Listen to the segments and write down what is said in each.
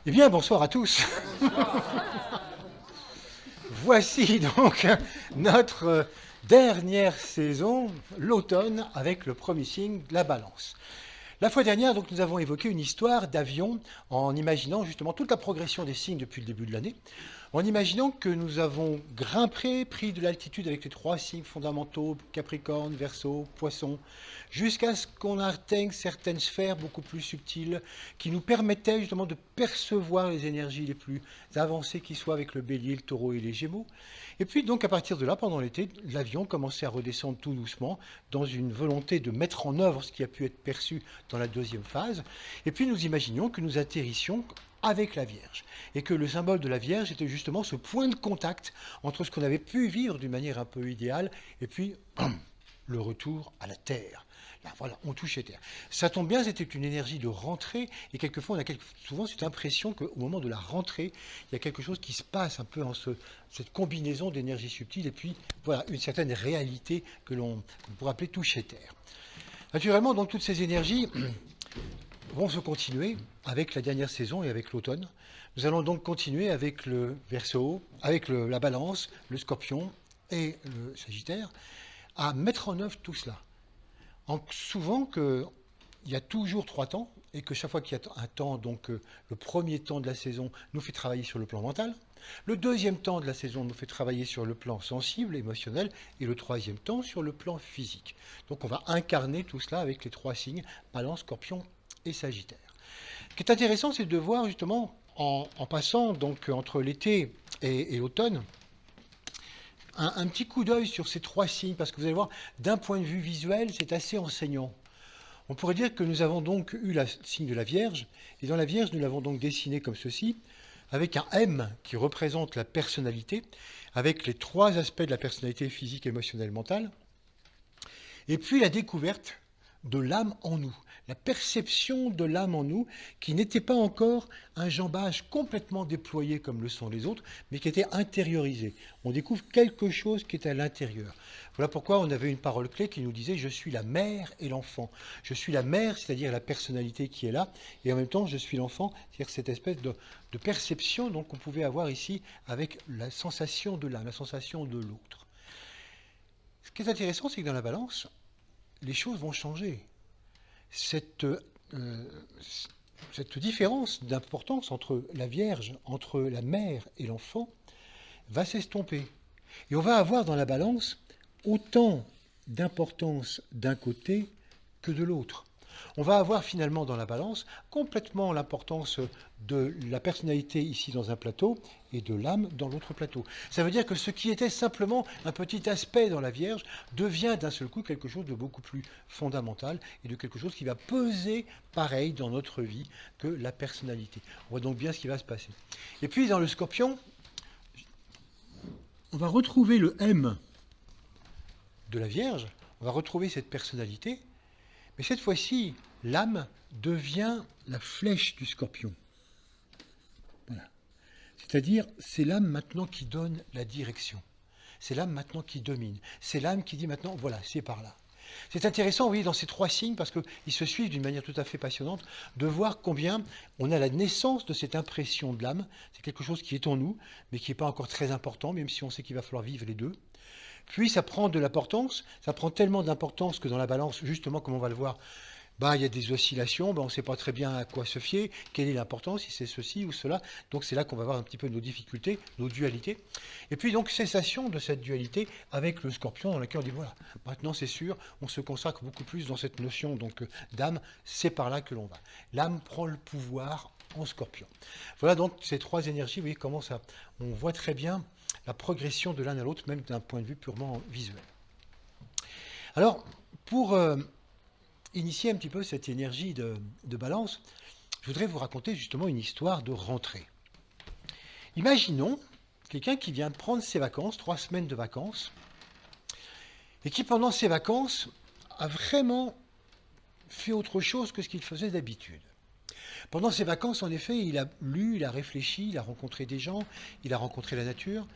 Eh bien, bonsoir à tous. Voici donc notre dernière saison, l'automne, avec le premier signe, la balance. La fois dernière, donc, nous avons évoqué une histoire d'avion en imaginant justement toute la progression des signes depuis le début de l'année, en imaginant que nous avons grimpé, pris de l'altitude avec les trois signes fondamentaux, Capricorne, Verseau, Poisson, jusqu'à ce qu'on atteigne certaines sphères beaucoup plus subtiles qui nous permettaient justement de percevoir les énergies les plus avancées qui soient avec le Bélier, le Taureau et les Gémeaux. Et puis donc à partir de là, pendant l'été, l'avion commençait à redescendre tout doucement dans une volonté de mettre en œuvre ce qui a pu être perçu dans la deuxième phase. Et puis nous imaginions que nous atterrissions avec la Vierge. Et que le symbole de la Vierge était justement ce point de contact entre ce qu'on avait pu vivre d'une manière un peu idéale et puis le retour à la Terre. Là, voilà, on touchait Terre. Ça tombe bien, c'était une énergie de rentrée, et quelquefois, on a souvent cette impression qu'au moment de la rentrée, il y a quelque chose qui se passe un peu en cette combinaison d'énergie subtile, et puis, voilà, une certaine réalité que l'on pourrait appeler toucher Terre. Naturellement, donc, toutes ces énergies vont se continuer avec la dernière saison et avec l'automne. Nous allons donc continuer avec le Verseau, avec la Balance, le Scorpion et le Sagittaire, à mettre en œuvre tout cela. Souvent qu'il y a toujours trois temps, et que chaque fois qu'il y a un temps, donc le premier temps de la saison nous fait travailler sur le plan mental, le deuxième temps de la saison nous fait travailler sur le plan sensible, émotionnel, et le troisième temps sur le plan physique. Donc on va incarner tout cela avec les trois signes, Balance, Scorpion et Sagittaire. Ce qui est intéressant, c'est de voir justement, en passant donc entre l'été et l'automne, un petit coup d'œil sur ces trois signes, parce que vous allez voir, d'un point de vue visuel, c'est assez enseignant. On pourrait dire que nous avons donc eu le signe de la Vierge, et dans la Vierge, nous l'avons donc dessiné comme ceci, avec un M qui représente la personnalité, avec les trois aspects de la personnalité physique, émotionnelle, mentale, et puis la découverte de l'âme en nous, la perception de l'âme en nous, qui n'était pas encore un jambage complètement déployé comme le sont les autres, mais qui était intériorisé. On découvre quelque chose qui est à l'intérieur. Voilà pourquoi on avait une parole clé qui nous disait « Je suis la mère et l'enfant ». Je suis la mère, c'est-à-dire la personnalité qui est là, et en même temps je suis l'enfant, c'est-à-dire cette espèce de perception qu'on pouvait avoir ici avec la sensation de l'âme, la sensation de l'autre. Ce qui est intéressant, c'est que dans la balance, les choses vont changer. Cette, cette différence d'importance entre la Vierge, entre la mère et l'enfant, va s'estomper. Et on va avoir dans la balance autant d'importance d'un côté que de l'autre. On va avoir finalement dans la balance complètement l'importance de la personnalité ici dans un plateau et de l'âme dans l'autre plateau. Ça veut dire que ce qui était simplement un petit aspect dans la Vierge devient d'un seul coup quelque chose de beaucoup plus fondamental et de quelque chose qui va peser pareil dans notre vie que la personnalité. On voit donc bien ce qui va se passer. Et puis dans le Scorpion, on va retrouver le M de la Vierge, on va retrouver cette personnalité, mais cette fois-ci, l'âme devient la flèche du Scorpion. Voilà. C'est-à-dire, c'est l'âme maintenant qui donne la direction. C'est l'âme maintenant qui domine. C'est l'âme qui dit maintenant, voilà, c'est par là. C'est intéressant, oui, dans ces trois signes, parce qu'ils se suivent d'une manière tout à fait passionnante, de voir combien on a la naissance de cette impression de l'âme. C'est quelque chose qui est en nous, mais qui n'est pas encore très important, même si on sait qu'il va falloir vivre les deux. Puis ça prend de l'importance, ça prend tellement d'importance que dans la balance, justement, comme on va le voir, il y a des oscillations, on ne sait pas très bien à quoi se fier, quelle est l'importance, si c'est ceci ou cela. Donc c'est là qu'on va voir un petit peu nos difficultés, nos dualités. Et puis donc cessation de cette dualité avec le Scorpion dans laquelle on dit voilà, maintenant c'est sûr, on se consacre beaucoup plus dans cette notion donc d'âme, c'est par là que l'on va. L'âme prend le pouvoir en Scorpion. Voilà donc ces trois énergies, vous voyez comment ça, on voit très bien la progression de l'un à l'autre, même d'un point de vue purement visuel. Alors, pour initier un petit peu cette énergie de balance, je voudrais vous raconter justement une histoire de rentrée. Imaginons quelqu'un qui vient prendre ses vacances, 3 semaines de vacances, et qui pendant ses vacances a vraiment fait autre chose que ce qu'il faisait d'habitude. Pendant ses vacances, en effet, il a lu, il a réfléchi, il a rencontré des gens, il a rencontré la nature.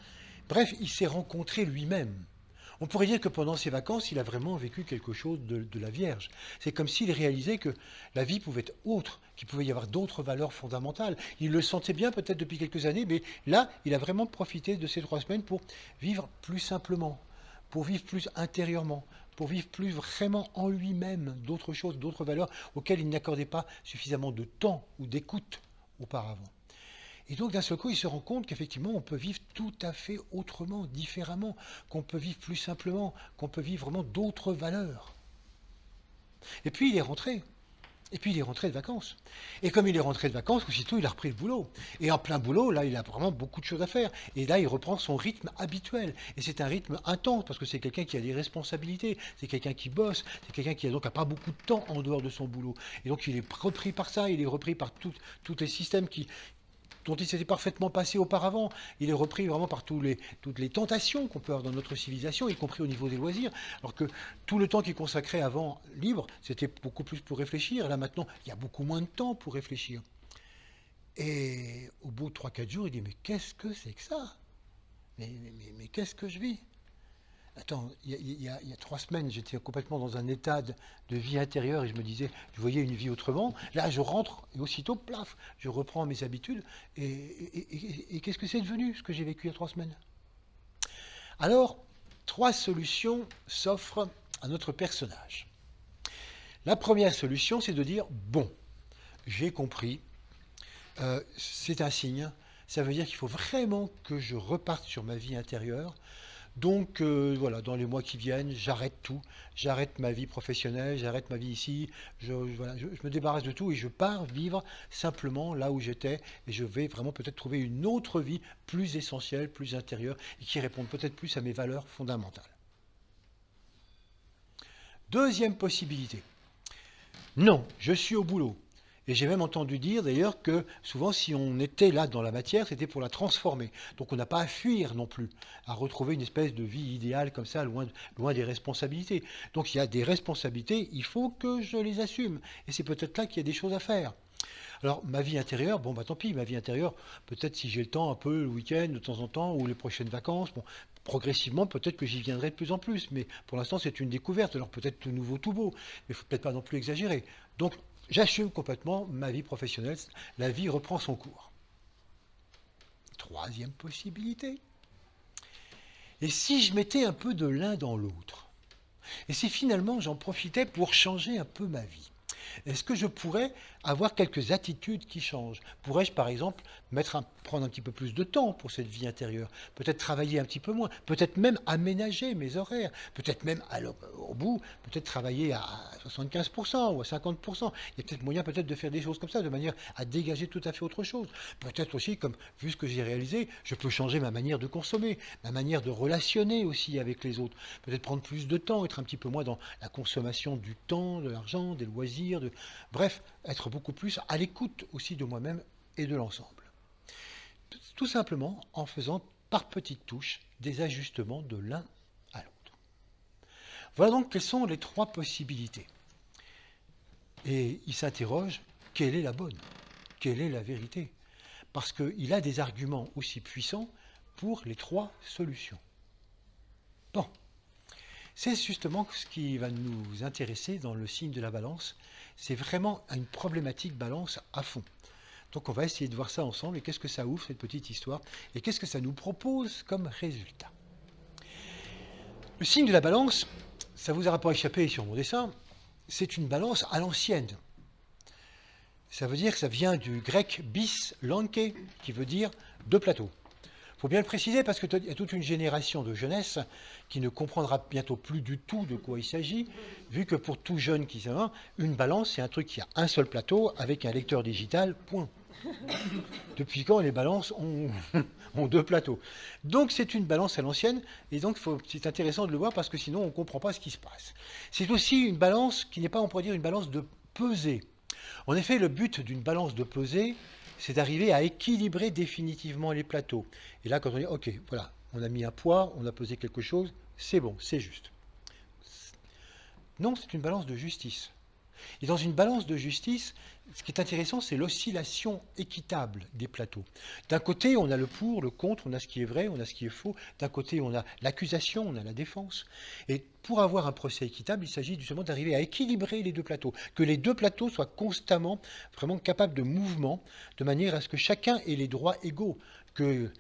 Bref, il s'est rencontré lui-même. On pourrait dire que pendant ses vacances, il a vraiment vécu quelque chose de la Vierge. C'est comme s'il réalisait que la vie pouvait être autre, qu'il pouvait y avoir d'autres valeurs fondamentales. Il le sentait bien peut-être depuis quelques années, mais là, il a vraiment profité de ces 3 semaines pour vivre plus simplement, pour vivre plus intérieurement, pour vivre plus vraiment en lui-même d'autres choses, d'autres valeurs auxquelles il n'accordait pas suffisamment de temps ou d'écoute auparavant. Et donc d'un seul coup, il se rend compte qu'effectivement, on peut vivre tout à fait autrement, différemment, qu'on peut vivre plus simplement, qu'on peut vivre vraiment d'autres valeurs. Et puis il est rentré. Et puis il est rentré de vacances. Et comme il est rentré de vacances, aussitôt il a repris le boulot. Et en plein boulot, là, il a vraiment beaucoup de choses à faire. Et là, il reprend son rythme habituel. Et c'est un rythme intense, parce que c'est quelqu'un qui a des responsabilités, c'est quelqu'un qui bosse, c'est quelqu'un qui a donc pas beaucoup de temps en dehors de son boulot. Et donc il est repris par ça, il est repris par tous les systèmes dont il s'était parfaitement passé auparavant. Il est repris vraiment par toutes les tentations qu'on peut avoir dans notre civilisation, y compris au niveau des loisirs. Alors que tout le temps qu'il consacrait avant libre, c'était beaucoup plus pour réfléchir. Là maintenant, il y a beaucoup moins de temps pour réfléchir. Et au bout de 3-4 jours, il dit, mais qu'est-ce que c'est que ça? Mais qu'est-ce que je vis? Attends, il y a 3 semaines, j'étais complètement dans un état de vie intérieure et je me disais, je voyais une vie autrement. Là, je rentre et aussitôt, plaf, je reprends mes habitudes. Et qu'est-ce que c'est devenu, ce que j'ai vécu il y a 3 semaines? Alors, 3 solutions s'offrent à notre personnage. La première solution, c'est de dire, bon, j'ai compris, c'est un signe, ça veut dire qu'il faut vraiment que je reparte sur ma vie intérieure. Donc voilà, dans les mois qui viennent, j'arrête tout, j'arrête ma vie professionnelle, j'arrête ma vie ici, voilà, je me débarrasse de tout et je pars vivre simplement là où j'étais et je vais vraiment peut-être trouver une autre vie plus essentielle, plus intérieure et qui réponde peut-être plus à mes valeurs fondamentales. Deuxième possibilité, non, je suis au boulot. Et j'ai même entendu dire d'ailleurs que souvent si on était là dans la matière, c'était pour la transformer. Donc on n'a pas à fuir non plus, à retrouver une espèce de vie idéale comme ça, loin des responsabilités. Donc il y a des responsabilités, il faut que je les assume. Et c'est peut-être là qu'il y a des choses à faire. Alors ma vie intérieure, bon bah tant pis, ma vie intérieure, peut-être si j'ai le temps un peu le week-end de temps en temps ou les prochaines vacances, bon, progressivement peut-être que j'y viendrai de plus en plus, mais pour l'instant c'est une découverte, alors peut-être tout nouveau, tout beau, mais il ne faut peut-être pas non plus exagérer. Donc j'assume complètement ma vie professionnelle, la vie reprend son cours. Troisième possibilité. Et si je mettais un peu de l'un dans l'autre? Et si finalement j'en profitais pour changer un peu ma vie? Est-ce que je pourrais avoir quelques attitudes qui changent? Pourrais-je, par exemple, prendre un petit peu plus de temps pour cette vie intérieure? Peut-être travailler un petit peu moins? Peut-être même aménager mes horaires? Peut-être même, au bout, peut-être travailler à 75% ou à 50%? Il y a peut-être moyen peut-être de faire des choses comme ça, de manière à dégager tout à fait autre chose. Peut-être aussi, comme vu ce que j'ai réalisé, je peux changer ma manière de consommer, ma manière de relationner aussi avec les autres. Peut-être prendre plus de temps, être un petit peu moins dans la consommation du temps, de l'argent, des loisirs, bref, être beaucoup plus à l'écoute aussi de moi-même et de l'ensemble. Tout simplement en faisant par petites touches des ajustements de l'un à l'autre. Voilà donc quelles sont les 3 possibilités. Et il s'interroge, quelle est la bonne? Quelle est la vérité? Parce qu'il a des arguments aussi puissants pour les 3 solutions. Bon, c'est justement ce qui va nous intéresser dans le signe de la balance. C'est vraiment une problématique balance à fond. Donc on va essayer de voir ça ensemble et qu'est-ce que ça ouvre cette petite histoire et qu'est-ce que ça nous propose comme résultat. Le signe de la balance, ça vous aura pas échappé sur mon dessin, c'est une balance à l'ancienne. Ça veut dire que ça vient du grec bis lanke, qui veut dire deux plateaux. Il faut bien le préciser parce qu'il y a toute une génération de jeunesse qui ne comprendra bientôt plus du tout de quoi il s'agit, vu que pour tout jeune qui sait, une balance, c'est un truc qui a un seul plateau avec un lecteur digital, point. Depuis quand les balances ont 2 plateaux? Donc c'est une balance à l'ancienne, et donc c'est intéressant de le voir parce que sinon on ne comprend pas ce qui se passe. C'est aussi une balance qui n'est pas, on pourrait dire, une balance de pesée. En effet, le but d'une balance de pesée, c'est d'arriver à équilibrer définitivement les plateaux. Et là, quand on dit, ok, voilà, on a mis un poids, on a pesé quelque chose, c'est bon, c'est juste. Non, c'est une balance de justice. Et dans une balance de justice, ce qui est intéressant, c'est l'oscillation équitable des plateaux. D'un côté, on a le pour, le contre, on a ce qui est vrai, on a ce qui est faux. D'un côté, on a l'accusation, on a la défense. Et pour avoir un procès équitable, il s'agit justement d'arriver à équilibrer les deux plateaux, que les deux plateaux soient constamment vraiment capables de mouvement, de manière à ce que chacun ait les droits égaux, que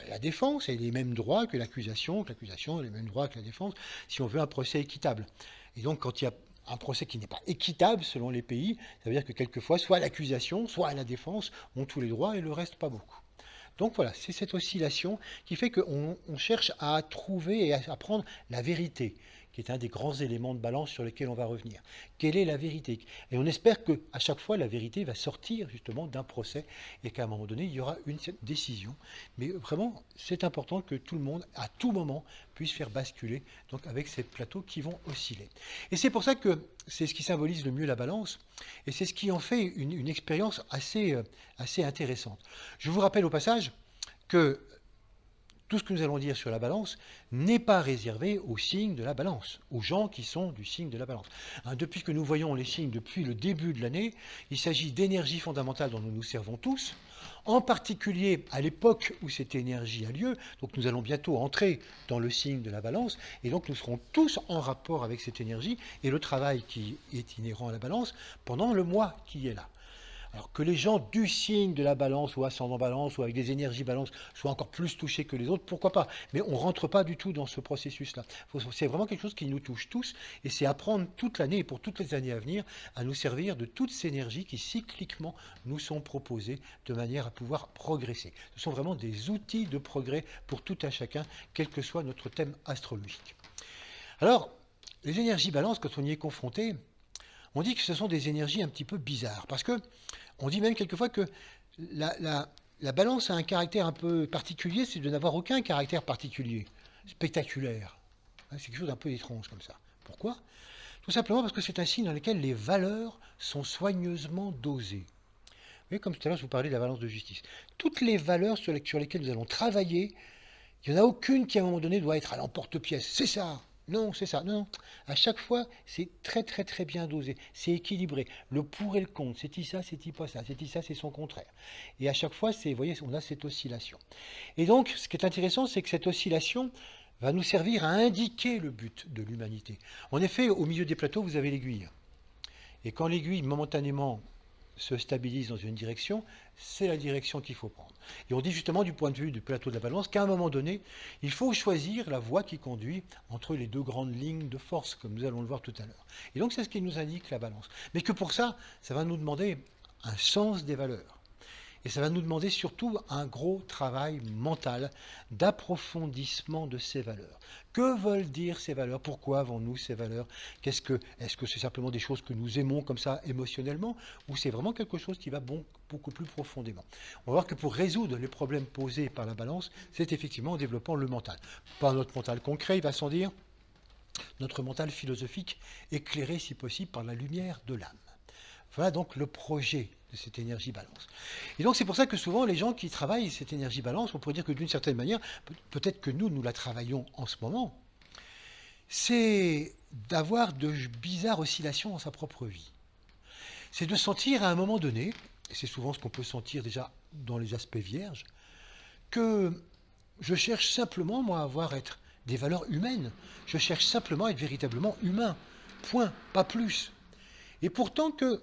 la défense ait les mêmes droits que l'accusation ait les mêmes droits que la défense, si on veut un procès équitable. Et donc, quand il y a un procès qui n'est pas équitable selon les pays, ça veut dire que quelquefois, soit l'accusation, soit la défense ont tous les droits et le reste pas beaucoup. Donc voilà, c'est cette oscillation qui fait qu'on cherche à trouver et à prendre la vérité, qui est un des grands éléments de balance sur lesquels on va revenir. Quelle est la vérité? Et on espère qu'à chaque fois, la vérité va sortir justement d'un procès et qu'à un moment donné, il y aura une décision. Mais vraiment, c'est important que tout le monde, à tout moment, puisse faire basculer donc avec ces plateaux qui vont osciller. Et c'est pour ça que c'est ce qui symbolise le mieux la balance, et c'est ce qui en fait une expérience assez intéressante. Je vous rappelle au passage que tout ce que nous allons dire sur la balance n'est pas réservé aux signes de la balance, aux gens qui sont du signe de la balance. Depuis que nous voyons les signes depuis le début de l'année, il s'agit d'énergie fondamentale dont nous nous servons tous, en particulier à l'époque où cette énergie a lieu. Donc nous allons bientôt entrer dans le signe de la balance, et donc nous serons tous en rapport avec cette énergie et le travail qui est inhérent à la balance pendant le mois qui est là. Alors que les gens du signe de la balance ou ascendant balance ou avec des énergies balance soient encore plus touchés que les autres, pourquoi pas? Mais on ne rentre pas du tout dans ce processus-là. C'est vraiment quelque chose qui nous touche tous et c'est apprendre toute l'année et pour toutes les années à venir à nous servir de toutes ces énergies qui cycliquement nous sont proposées de manière à pouvoir progresser. Ce sont vraiment des outils de progrès pour tout un chacun, quel que soit notre thème astrologique. Alors, les énergies balance, quand on y est confronté, on dit que ce sont des énergies un petit peu bizarres, parce que on dit même quelquefois que la balance a un caractère un peu particulier, c'est de n'avoir aucun caractère particulier, spectaculaire. C'est quelque chose d'un peu étrange comme ça. Pourquoi? Tout simplement parce que c'est un signe dans lequel les valeurs sont soigneusement dosées. Vous voyez, comme tout à l'heure, je vous parlais de la balance de justice. Toutes les valeurs sur lesquelles nous allons travailler, il n'y en a aucune qui, à un moment donné, doit être à l'emporte-pièce. C'est ça! Non, c'est ça. Non. À chaque fois, c'est très très très bien dosé. C'est équilibré. Le pour et le contre. C'est ça, c'est pas ça. C'est ça, c'est son contraire. Et à chaque fois, vous voyez, on a cette oscillation. Et donc, ce qui est intéressant, c'est que cette oscillation va nous servir à indiquer le but de l'humanité. En effet, au milieu des plateaux, vous avez l'aiguille. Et quand l'aiguille, momentanément, se stabilise dans une direction, c'est la direction qu'il faut prendre. Et on dit justement du point de vue du plateau de la balance qu'à un moment donné, il faut choisir la voie qui conduit entre les deux grandes lignes de force, comme nous allons le voir tout à l'heure. Et donc c'est ce qui nous indique la balance. Mais que pour ça, ça va nous demander un sens des valeurs. Et ça va nous demander surtout un gros travail mental d'approfondissement de ces valeurs. Que veulent dire ces valeurs? Pourquoi avons-nous ces valeurs? Est-ce que c'est simplement des choses que nous aimons comme ça émotionnellement? Ou c'est vraiment quelque chose qui va beaucoup plus profondément? On va voir que pour résoudre les problèmes posés par la balance, c'est effectivement en développant le mental. Pas notre mental concret, il va sans dire, notre mental philosophique éclairé si possible par la lumière de l'âme. Voilà donc le projet de cette énergie balance. Et donc c'est pour ça que souvent les gens qui travaillent cette énergie balance, on pourrait dire que d'une certaine manière, peut-être que nous la travaillons en ce moment, c'est d'avoir de bizarres oscillations dans sa propre vie. C'est de sentir à un moment donné, et c'est souvent ce qu'on peut sentir déjà dans les aspects vierges, que je cherche simplement, moi, à être des valeurs humaines. Je cherche simplement à être véritablement humain. Point, pas plus. Et pourtant que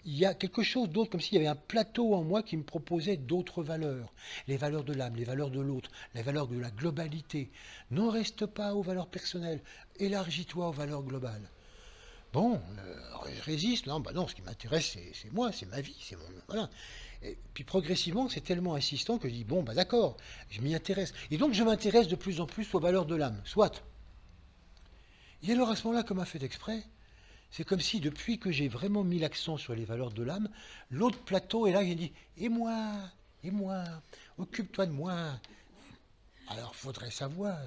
il y a quelque chose d'autre, comme s'il y avait un plateau en moi qui me proposait d'autres valeurs. Les valeurs de l'âme, les valeurs de l'autre, les valeurs de la globalité. N'en reste pas aux valeurs personnelles. Élargis-toi aux valeurs globales. Bon, je résiste. Non, non, ce qui m'intéresse, c'est moi, c'est ma vie, c'est mon... Voilà. Et puis progressivement, c'est tellement insistant que je dis, bon, d'accord, je m'y intéresse. Et donc, je m'intéresse de plus en plus aux valeurs de l'âme. Soit. Et alors, à ce moment-là, comme a fait exprès, c'est comme si, depuis que j'ai vraiment mis l'accent sur les valeurs de l'âme, l'autre plateau est là, il dit « Et moi, occupe-toi de moi ». Alors, il faudrait savoir,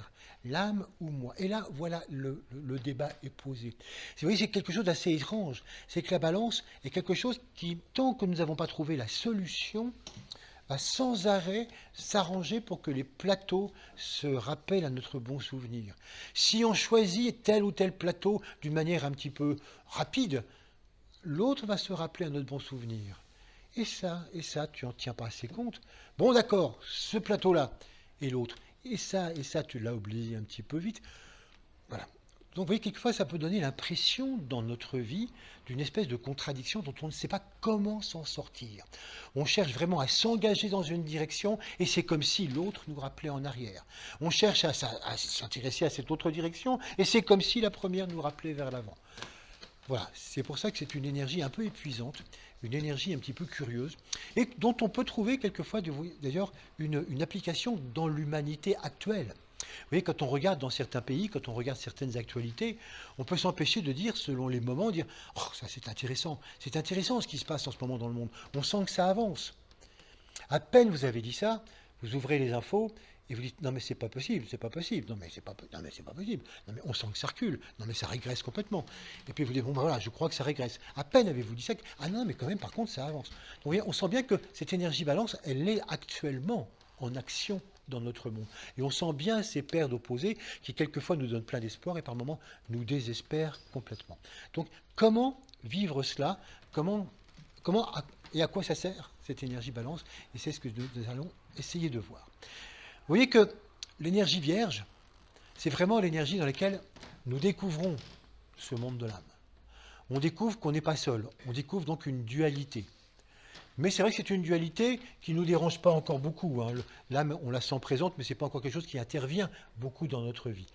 l'âme ou moi. Et là, voilà, le débat est posé. Vous voyez, c'est quelque chose d'assez étrange. C'est que la balance est quelque chose qui, tant que nous n'avons pas trouvé la solution, va sans arrêt s'arranger pour que les plateaux se rappellent à notre bon souvenir. Si on choisit tel ou tel plateau d'une manière un petit peu rapide, l'autre va se rappeler un autre bon souvenir. Et ça, tu n'en tiens pas assez compte. Bon, d'accord, ce plateau-là, et l'autre. Et ça, tu l'as oublié un petit peu vite. Voilà. Donc, vous voyez, quelquefois, ça peut donner l'impression dans notre vie d'une espèce de contradiction dont on ne sait pas comment s'en sortir. On cherche vraiment à s'engager dans une direction et c'est comme si l'autre nous rappelait en arrière. On cherche à s'intéresser à cette autre direction et c'est comme si la première nous rappelait vers l'avant. Voilà, c'est pour ça que c'est une énergie un peu épuisante, une énergie un petit peu curieuse, et dont on peut trouver quelquefois d'ailleurs une application dans l'humanité actuelle. Vous voyez, quand on regarde dans certains pays, quand on regarde certaines actualités, on peut s'empêcher de dire, selon les moments, dire « Oh, ça c'est intéressant ce qui se passe en ce moment dans le monde, on sent que ça avance ». À peine vous avez dit ça, vous ouvrez les infos et vous dites non mais c'est pas possible, non mais c'est pas possible, non mais on sent que ça recule, non mais ça régresse complètement. Et puis vous dites bon ben voilà, je crois que ça régresse. À peine avez-vous dit ça, ah non mais quand même par contre ça avance. Donc vous voyez, on sent bien que cette énergie balance, elle est actuellement en action dans notre monde. Et on sent bien ces paires d'opposés qui quelquefois nous donnent plein d'espoir et par moments nous désespèrent complètement. Donc comment vivre cela? Comment et à quoi ça sert cette énergie balance? Et c'est ce que nous allons essayer de voir. Vous voyez que l'énergie vierge, c'est vraiment l'énergie dans laquelle nous découvrons ce monde de l'âme. On découvre qu'on n'est pas seul, on découvre donc une dualité. Mais c'est vrai que c'est une dualité qui ne nous dérange pas encore beaucoup. Hein. L'âme, on la sent présente, mais ce n'est pas encore quelque chose qui intervient beaucoup dans notre vie.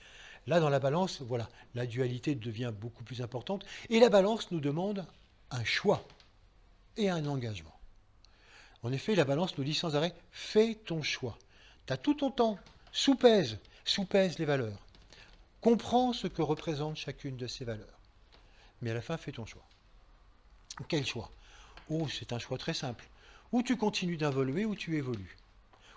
Là, dans la balance, voilà, la dualité devient beaucoup plus importante. Et la balance nous demande un choix et un engagement. En effet, la balance nous dit sans arrêt, fais ton choix. Tu as tout ton temps, soupèse les valeurs. Comprends ce que représente chacune de ces valeurs. Mais à la fin, fais ton choix. Quel choix? Oh, c'est un choix très simple. Ou tu continues d'évoluer, ou tu évolues.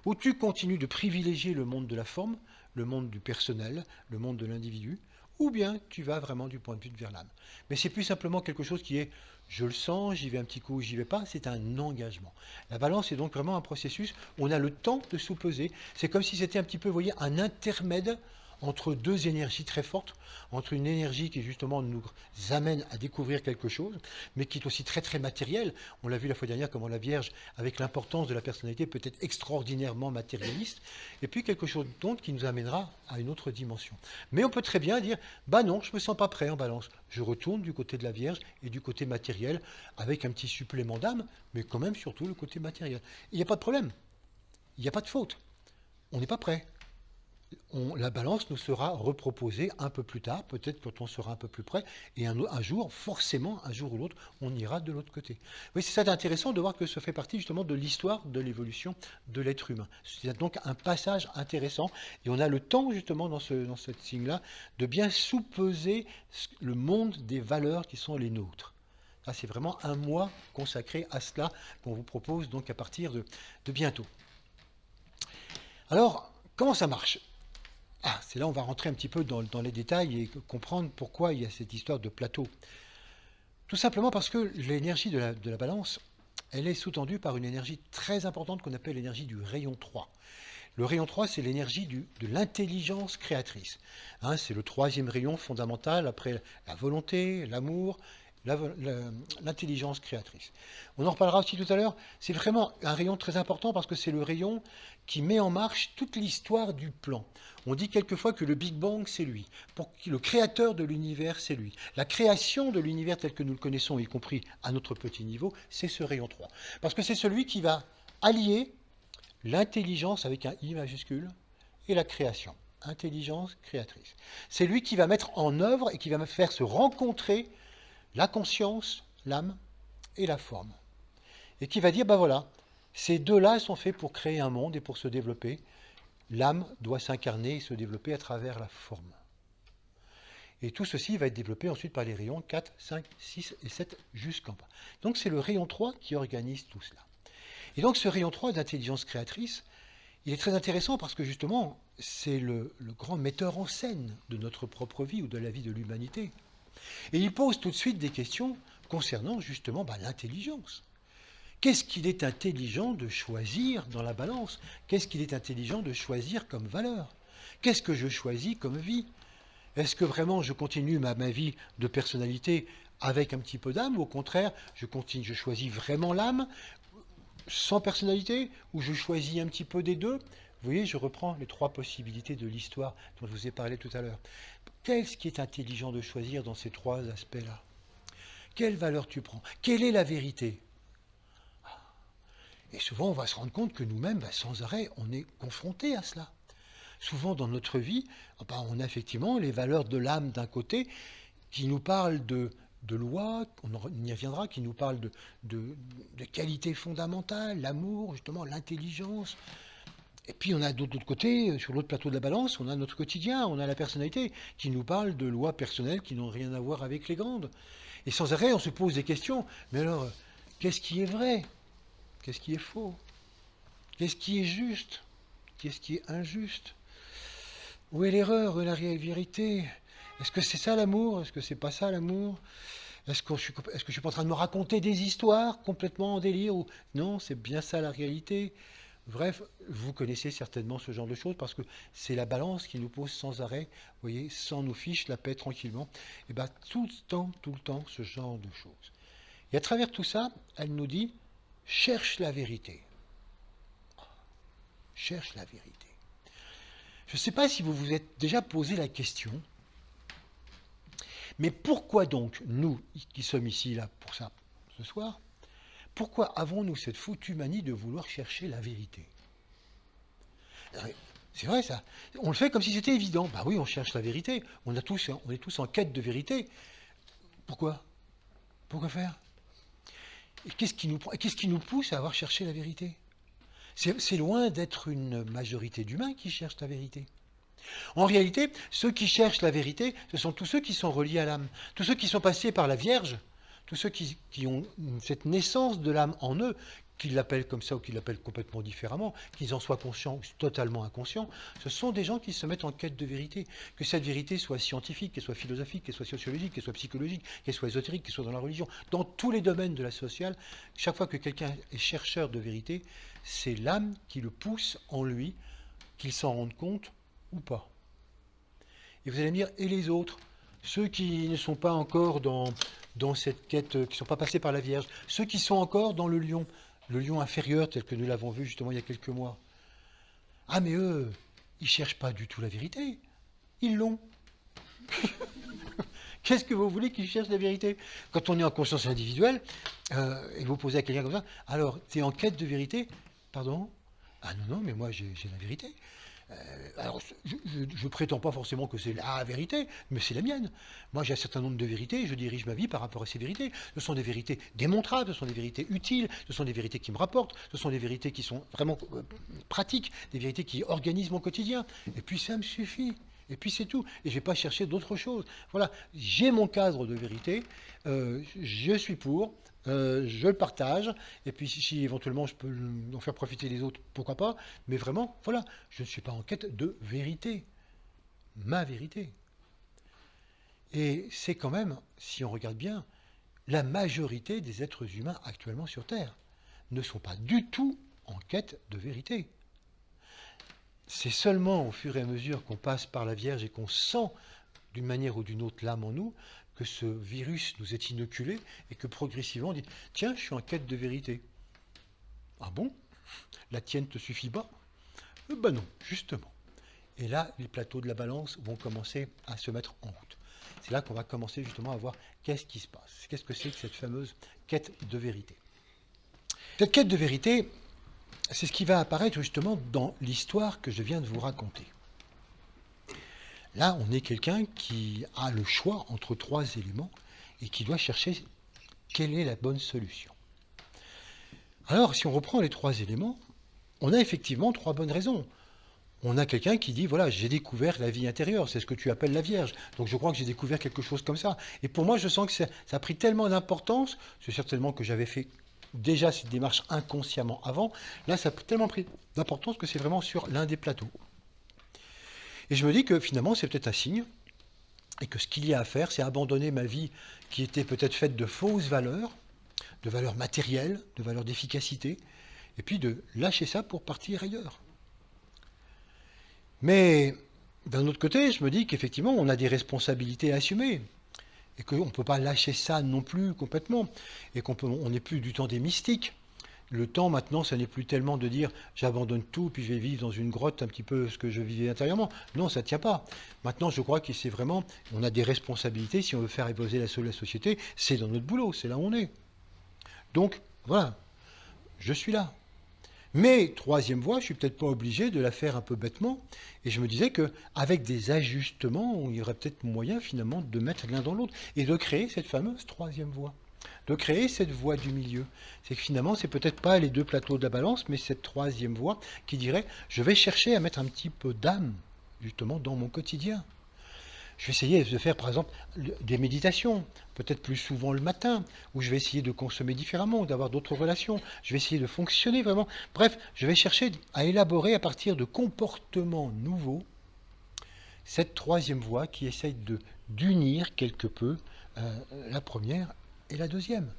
Ou tu continues de privilégier le monde de la forme, le monde du personnel, le monde de l'individu, ou bien tu vas vraiment du point de vue vers l'âme. Mais c'est plus simplement quelque chose qui est, je le sens, j'y vais un petit coup, j'y vais pas, c'est un engagement. La balance est donc vraiment un processus où on a le temps de sous-peser. C'est comme si c'était un petit peu, vous voyez, un intermède entre deux énergies très fortes, entre une énergie qui justement nous amène à découvrir quelque chose, mais qui est aussi très très matérielle. On l'a vu la fois dernière comment la Vierge, avec l'importance de la personnalité, peut être extraordinairement matérialiste, et puis quelque chose d'autre qui nous amènera à une autre dimension. Mais on peut très bien dire, bah non, je ne me sens pas prêt en balance. Je retourne du côté de la Vierge et du côté matériel, avec un petit supplément d'âme, mais quand même surtout le côté matériel. Il n'y a pas de problème, il n'y a pas de faute. On n'est pas prêt. La balance nous sera reproposée un peu plus tard, peut-être quand on sera un peu plus près, et un jour, forcément, un jour ou l'autre, on ira de l'autre côté. Oui, c'est ça intéressant de voir que ça fait partie justement de l'histoire de l'évolution de l'être humain. C'est donc un passage intéressant, et on a le temps justement dans cette signe-là de bien sous-peser le monde des valeurs qui sont les nôtres. Ça, c'est vraiment un mois consacré à cela qu'on vous propose donc à partir de bientôt. Alors, comment ça marche? C'est là où on va rentrer un petit peu dans les détails et comprendre pourquoi il y a cette histoire de plateau. Tout simplement parce que l'énergie de la balance, elle est sous-tendue par une énergie très importante qu'on appelle l'énergie du rayon 3. Le rayon 3, c'est l'énergie de l'intelligence créatrice. C'est le troisième rayon fondamental après la volonté, l'amour, l'intelligence créatrice. On en reparlera aussi tout à l'heure. C'est vraiment un rayon très important parce que c'est le rayon qui met en marche toute l'histoire du plan. On dit quelquefois que le Big Bang, c'est lui. Le créateur de l'univers, c'est lui. La création de l'univers tel que nous le connaissons, y compris à notre petit niveau, c'est ce rayon 3. Parce que c'est celui qui va allier l'intelligence avec un I majuscule et la création. Intelligence créatrice. C'est lui qui va mettre en œuvre et qui va me faire se rencontrer la conscience, l'âme et la forme. Et qui va dire, ben voilà, ces deux-là sont faits pour créer un monde et pour se développer. L'âme doit s'incarner et se développer à travers la forme. Et tout ceci va être développé ensuite par les rayons 4, 5, 6 et 7 jusqu'en bas. Donc c'est le rayon 3 qui organise tout cela. Et donc ce rayon 3 d'intelligence créatrice, il est très intéressant parce que justement, c'est le grand metteur en scène de notre propre vie ou de la vie de l'humanité. Et il pose tout de suite des questions concernant justement l'intelligence. Qu'est-ce qu'il est intelligent de choisir dans la balance? Qu'est-ce qu'il est intelligent de choisir comme valeur? Qu'est-ce que je choisis comme vie? Est-ce que vraiment je continue ma vie de personnalité avec un petit peu d'âme, ou au contraire, je choisis vraiment l'âme sans personnalité, ou je choisis un petit peu des deux? Vous voyez, je reprends les trois possibilités de l'histoire dont je vous ai parlé tout à l'heure. Qu'est-ce qui est intelligent de choisir dans ces trois aspects-là? Quelle valeur tu prends? Quelle est la vérité? Et souvent, on va se rendre compte que nous-mêmes, sans arrêt, on est confrontés à cela. Souvent, dans notre vie, on a effectivement les valeurs de l'âme d'un côté qui nous parlent de loi, on y reviendra, qui nous parlent de qualités fondamentales, l'amour, justement, l'intelligence. Et puis on a d'autre côté, sur l'autre plateau de la balance, on a notre quotidien, on a la personnalité qui nous parle de lois personnelles qui n'ont rien à voir avec les grandes. Et sans arrêt, on se pose des questions. Mais alors, qu'est-ce qui est vrai? Qu'est-ce qui est faux? Qu'est-ce qui est juste? Qu'est-ce qui est injuste? Où est l'erreur? Où est la vérité? Est-ce que c'est ça l'amour? Est-ce que c'est pas ça l'amour? Est-ce que je suis pas en train de me raconter des histoires complètement en délire? Ou... Non, c'est bien ça la réalité. Bref, vous connaissez certainement ce genre de choses parce que c'est la balance qui nous pose sans arrêt, vous voyez, sans nous fiche la paix tranquillement. Et bien tout le temps, ce genre de choses. Et à travers tout ça, elle nous dit, cherche la vérité. Cherche la vérité. Je ne sais pas si vous vous êtes déjà posé la question, mais pourquoi donc, nous qui sommes ici là pour ça ce soir, pourquoi avons-nous cette foutue manie de vouloir chercher la vérité? C'est vrai ça. On le fait comme si c'était évident. Bah oui, on cherche la vérité. On est tous en quête de vérité. Pourquoi? Pourquoi faire? Et qu'est-ce qui nous pousse à avoir cherché la vérité? C'est loin d'être une majorité d'humains qui cherchent la vérité. En réalité, ceux qui cherchent la vérité, ce sont tous ceux qui sont reliés à l'âme, tous ceux qui sont passés par la Vierge, tous ceux qui ont cette naissance de l'âme en eux, qu'ils l'appellent comme ça ou qu'ils l'appellent complètement différemment, qu'ils en soient conscients ou totalement inconscients, ce sont des gens qui se mettent en quête de vérité. Que cette vérité soit scientifique, qu'elle soit philosophique, qu'elle soit sociologique, qu'elle soit psychologique, qu'elle soit ésotérique, qu'elle soit dans la religion, dans tous les domaines de la sociale, chaque fois que quelqu'un est chercheur de vérité, c'est l'âme qui le pousse en lui, qu'il s'en rende compte ou pas. Et vous allez me dire, et les autres? Ceux qui ne sont pas encore dans cette quête, qui ne sont pas passés par la Vierge, ceux qui sont encore dans le lion inférieur tel que nous l'avons vu justement il y a quelques mois. Ah mais eux, ils ne cherchent pas du tout la vérité, ils l'ont. Qu'est-ce que vous voulez qu'ils cherchent la vérité? Quand on est en conscience individuelle, et vous posez à quelqu'un comme ça, alors, tu es en quête de vérité? Pardon? Ah non, mais moi j'ai la vérité. Alors, je ne prétends pas forcément que c'est la vérité, mais c'est la mienne. Moi, j'ai un certain nombre de vérités, et je dirige ma vie par rapport à ces vérités. Ce sont des vérités démontrables, ce sont des vérités utiles, ce sont des vérités qui me rapportent, ce sont des vérités qui sont vraiment pratiques, des vérités qui organisent mon quotidien. Et puis, ça me suffit. Et puis c'est tout. Et je ne vais pas chercher d'autres choses. Voilà, j'ai mon cadre de vérité, je suis pour, je le partage, et puis si éventuellement je peux en faire profiter les autres, pourquoi pas, mais vraiment, voilà, je ne suis pas en quête de vérité, ma vérité. Et c'est quand même, si on regarde bien, la majorité des êtres humains actuellement sur Terre ne sont pas du tout en quête de vérité. C'est seulement au fur et à mesure qu'on passe par la Vierge et qu'on sent d'une manière ou d'une autre l'âme en nous, que ce virus nous est inoculé et que progressivement on dit « Tiens, je suis en quête de vérité. » Ah bon? La tienne te suffit pas? Ben non, justement. Et là, les plateaux de la balance vont commencer à se mettre en route. C'est là qu'on va commencer justement à voir qu'est-ce qui se passe. Qu'est-ce que c'est que cette fameuse quête de vérité? Cette quête de vérité, c'est ce qui va apparaître justement dans l'histoire que je viens de vous raconter. Là, on est quelqu'un qui a le choix entre trois éléments et qui doit chercher quelle est la bonne solution. Alors, si on reprend les trois éléments, on a effectivement trois bonnes raisons. On a quelqu'un qui dit, voilà, j'ai découvert la vie intérieure, c'est ce que tu appelles la Vierge. Donc je crois que j'ai découvert quelque chose comme ça. Et pour moi, je sens que ça a pris tellement d'importance, c'est certainement que j'avais fait déjà cette démarche inconsciemment avant, là ça a tellement pris d'importance que c'est vraiment sur l'un des plateaux. Et je me dis que finalement c'est peut-être un signe, et que ce qu'il y a à faire, c'est abandonner ma vie qui était peut-être faite de fausses valeurs, de valeurs matérielles, de valeurs d'efficacité, et puis de lâcher ça pour partir ailleurs. Mais D'un autre côté, je me dis qu'effectivement, on a des responsabilités à assumer. Et qu'on ne peut pas lâcher ça non plus complètement. Et on n'est plus du temps des mystiques. Le temps maintenant, ce n'est plus tellement de dire j'abandonne tout, puis je vais vivre dans une grotte un petit peu ce que je vivais intérieurement. Non, ça ne tient pas. Maintenant, je crois que c'est vraiment, on a des responsabilités. Si on veut faire évoluer la société, c'est dans notre boulot, c'est là où on est. Donc, voilà, je suis là. Mais troisième voie, je ne suis peut-être pas obligé de la faire un peu bêtement. Et je me disais qu'avec des ajustements, il y aurait peut-être moyen finalement de mettre l'un dans l'autre et de créer cette fameuse troisième voie. De créer cette voie du milieu. C'est que finalement, c'est peut-être pas les deux plateaux de la balance, mais cette troisième voie qui dirait, je vais chercher à mettre un petit peu d'âme, justement, dans mon quotidien. Je vais essayer de faire, par exemple, des méditations, peut-être plus souvent le matin, où je vais essayer de consommer différemment, d'avoir d'autres relations. Je vais essayer de fonctionner vraiment. Bref, je vais chercher à élaborer à partir de comportements nouveaux cette troisième voie qui essaye d'unir quelque peu la première et la deuxième.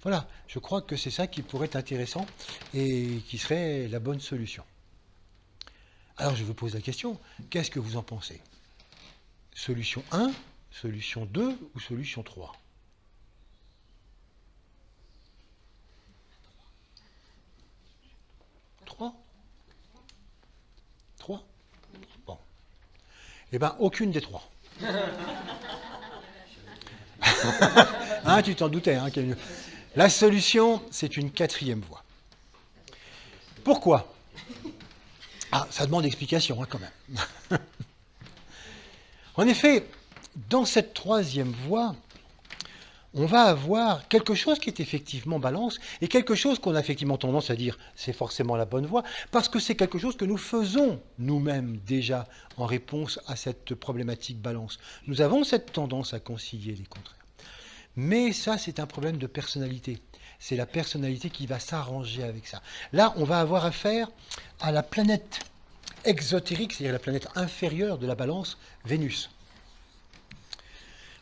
Voilà, je crois que c'est ça qui pourrait être intéressant et qui serait la bonne solution. Alors je vous pose la question, qu'est-ce que vous en pensez ? Solution 1, solution 2 ou solution 3 ? 3 ? 3 ? Bon. Eh bien, aucune des trois. Hein, tu t'en doutais. Hein, la solution, c'est une quatrième voie. Pourquoi ? Ah, ça demande explication, hein, quand même. En effet, dans cette troisième voie, on va avoir quelque chose qui est effectivement balance et quelque chose qu'on a effectivement tendance à dire c'est forcément la bonne voie parce que c'est quelque chose que nous faisons nous-mêmes déjà en réponse à cette problématique balance. Nous avons cette tendance à concilier les contraires. Mais ça, c'est un problème de personnalité. C'est la personnalité qui va s'arranger avec ça. Là, on va avoir affaire à la planète exotérique, c'est-à-dire la planète inférieure de la balance, Vénus.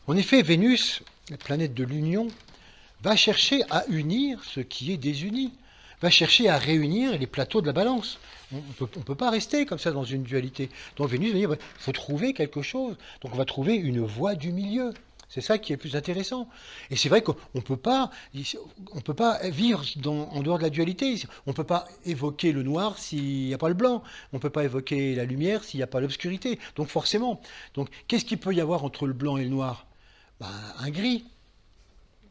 En effet, Vénus, la planète de l'union, va chercher à unir ce qui est désuni, va chercher à réunir les plateaux de la balance. On ne peut pas rester comme ça dans une dualité. Donc Vénus va dire, il faut trouver quelque chose. Donc on va trouver une voie du milieu. C'est ça qui est plus intéressant. Et c'est vrai qu'on ne peut pas vivre en dehors de la dualité. On ne peut pas évoquer le noir s'il n'y a pas le blanc. On ne peut pas évoquer la lumière s'il n'y a pas l'obscurité. Donc forcément. Donc qu'est-ce qu'il peut y avoir entre le blanc et le noir ? Un gris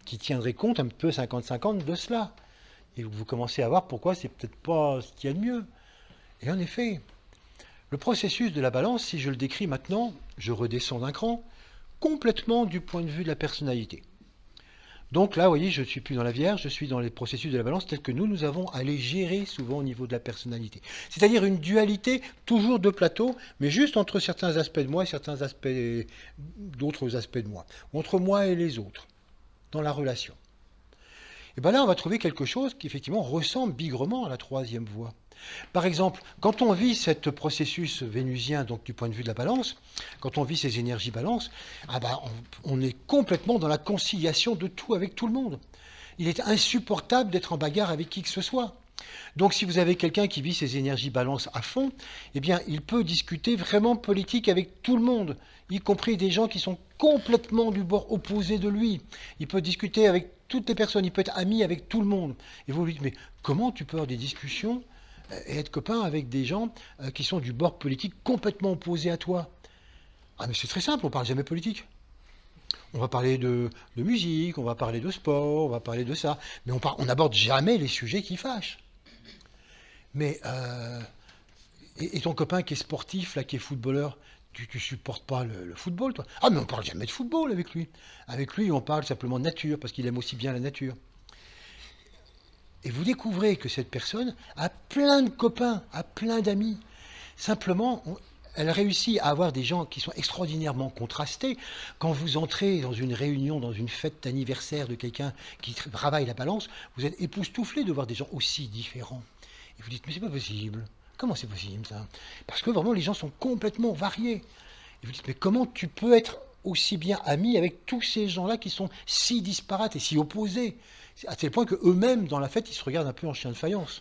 qui tiendrait compte un peu 50-50 de cela. Et vous commencez à voir pourquoi c'est peut-être pas ce qu'il y a de mieux. Et en effet, le processus de la balance, si je le décris maintenant, je redescends d'un cran, complètement du point de vue de la personnalité. Donc là, vous voyez, je ne suis plus dans la Vierge, je suis dans les processus de la balance tels que nous avons à les gérer souvent au niveau de la personnalité. C'est-à-dire une dualité, toujours de plateau, mais juste entre certains aspects de moi et certains aspects d'autres aspects de moi. Entre moi et les autres, dans la relation. Et bien là, on va trouver quelque chose qui effectivement ressemble bigrement à la troisième voie. Par exemple, quand on vit ce processus vénusien, donc du point de vue de la balance, quand on vit ces énergies balance, on est complètement dans la conciliation de tout avec tout le monde. Il est insupportable d'être en bagarre avec qui que ce soit. Donc si vous avez quelqu'un qui vit ses énergies balance à fond, eh bien il peut discuter vraiment politique avec tout le monde, y compris des gens qui sont complètement du bord opposé de lui. Il peut discuter avec toutes les personnes, il peut être ami avec tout le monde. Et vous lui dites, mais comment tu peux avoir des discussions et être copain avec des gens qui sont du bord politique complètement opposé à toi? Ah mais c'est très simple, on ne parle jamais politique. On va parler de musique, on va parler de sport, on va parler de ça, mais on n'aborde jamais les sujets qui fâchent. Mais, et ton copain qui est sportif, là, qui est footballeur, tu supportes pas le football, toi? Ah mais on parle jamais de football avec lui. Avec lui, on parle simplement de nature, parce qu'il aime aussi bien la nature. Et vous découvrez que cette personne a plein de copains, a plein d'amis. Simplement, elle réussit à avoir des gens qui sont extraordinairement contrastés. Quand vous entrez dans une réunion, dans une fête d'anniversaire de quelqu'un qui travaille la balance, vous êtes époustouflé de voir des gens aussi différents. Et vous dites, mais c'est pas possible. Comment c'est possible ça? Parce que vraiment, les gens sont complètement variés. Et vous dites, mais comment tu peux être aussi bien ami avec tous ces gens-là qui sont si disparates et si opposés? À tel point qu'eux-mêmes, dans la fête, ils se regardent un peu en chien de faïence.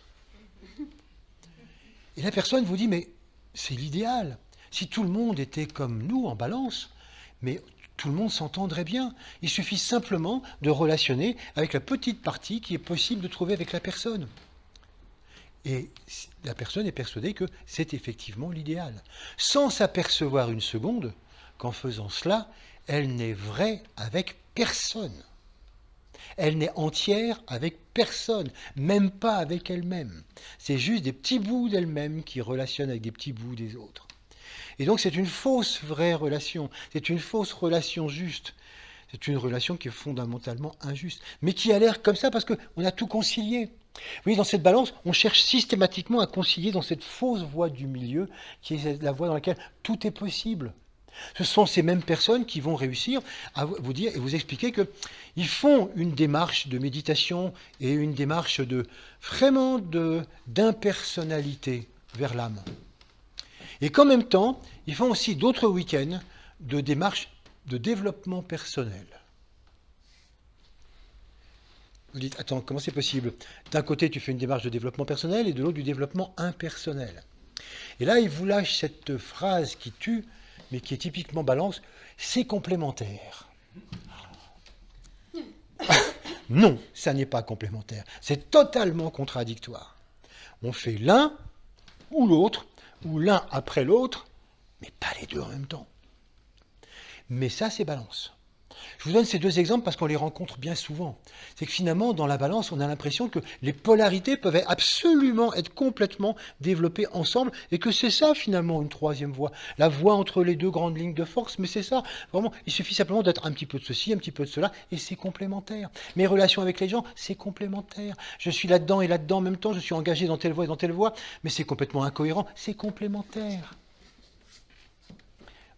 Et la personne vous dit, mais c'est l'idéal. Si tout le monde était comme nous en balance, mais tout le monde s'entendrait bien. Il suffit simplement de relationner avec la petite partie qui est possible de trouver avec la personne. Et la personne est persuadée que c'est effectivement l'idéal, sans s'apercevoir une seconde qu'en faisant cela, elle n'est vraie avec personne. Elle n'est entière avec personne, même pas avec elle-même. C'est juste des petits bouts d'elle-même qui relationnent avec des petits bouts des autres. Et donc c'est une fausse vraie relation, c'est une fausse relation juste. C'est une relation qui est fondamentalement injuste, mais qui a l'air comme ça parce qu'on a tout concilié. Vous voyez, dans cette balance, on cherche systématiquement à concilier dans cette fausse voie du milieu, qui est la voie dans laquelle tout est possible. Ce sont ces mêmes personnes qui vont réussir à vous dire et vous expliquer qu'ils font une démarche de méditation et une démarche vraiment d'impersonnalité vers l'âme. Et qu'en même temps, ils font aussi d'autres week-ends de démarches de développement personnel. Vous dites, attends, comment c'est possible? D'un côté, tu fais une démarche de développement personnel et de l'autre, du développement impersonnel. Et là, il vous lâche cette phrase qui tue, mais qui est typiquement balance, c'est complémentaire. Non, ça n'est pas complémentaire. C'est totalement contradictoire. On fait l'un ou l'autre, ou l'un après l'autre, mais pas les deux en même temps. Mais ça, c'est balance. Je vous donne ces deux exemples parce qu'on les rencontre bien souvent. C'est que finalement, dans la balance, on a l'impression que les polarités peuvent absolument être complètement développées ensemble et que c'est ça, finalement, une troisième voie. La voie entre les deux grandes lignes de force, mais c'est ça. Vraiment, il suffit simplement d'être un petit peu de ceci, un petit peu de cela, et c'est complémentaire. Mes relations avec les gens, c'est complémentaire. Je suis là-dedans et là-dedans en même temps, je suis engagé dans telle voie et dans telle voie, mais c'est complètement incohérent, c'est complémentaire.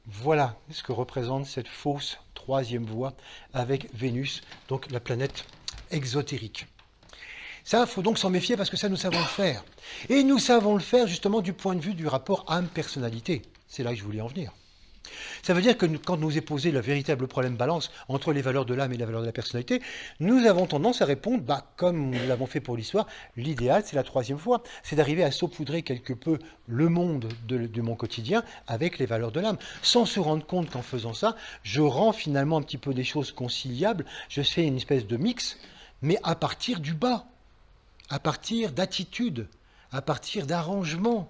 Voilà ce que représente cette fausse troisième voie avec Vénus, donc la planète exotérique. Ça, il faut donc s'en méfier parce que ça, nous savons le faire. Et nous savons le faire justement du point de vue du rapport âme-personnalité. C'est là que je voulais en venir. Ça veut dire que quand nous est posé le véritable problème balance entre les valeurs de l'âme et la valeur de la personnalité, nous avons tendance à répondre, comme nous l'avons fait pour l'histoire, l'idéal, c'est la troisième voie, c'est d'arriver à saupoudrer quelque peu le monde de mon quotidien avec les valeurs de l'âme, sans se rendre compte qu'en faisant ça, je rends finalement un petit peu des choses conciliables, je fais une espèce de mix, mais à partir du bas, à partir d'attitudes, à partir d'arrangements,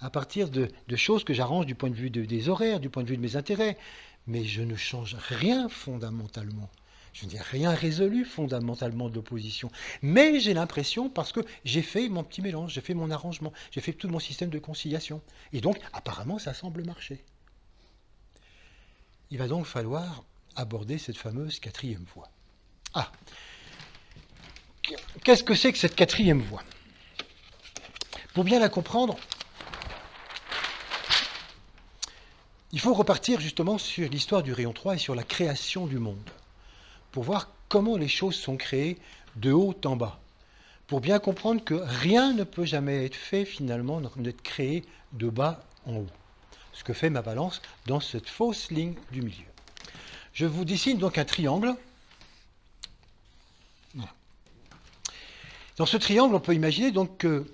à partir de choses que j'arrange du point de vue des horaires, du point de vue de mes intérêts. Mais je ne change rien fondamentalement. Je ne dis rien résolu fondamentalement de l'opposition. Mais j'ai l'impression, parce que j'ai fait mon petit mélange, j'ai fait mon arrangement, j'ai fait tout mon système de conciliation. Et donc, apparemment, ça semble marcher. Il va donc falloir aborder cette fameuse quatrième voie. Ah, qu'est-ce que c'est que cette quatrième voie? Pour bien la comprendre, il faut repartir justement sur l'histoire du rayon 3 et sur la création du monde, pour voir comment les choses sont créées de haut en bas, pour bien comprendre que rien ne peut jamais être fait finalement, d'être créé de bas en haut. Ce que fait ma balance dans cette fausse ligne du milieu. Je vous dessine donc un triangle. Voilà. Dans ce triangle, on peut imaginer donc que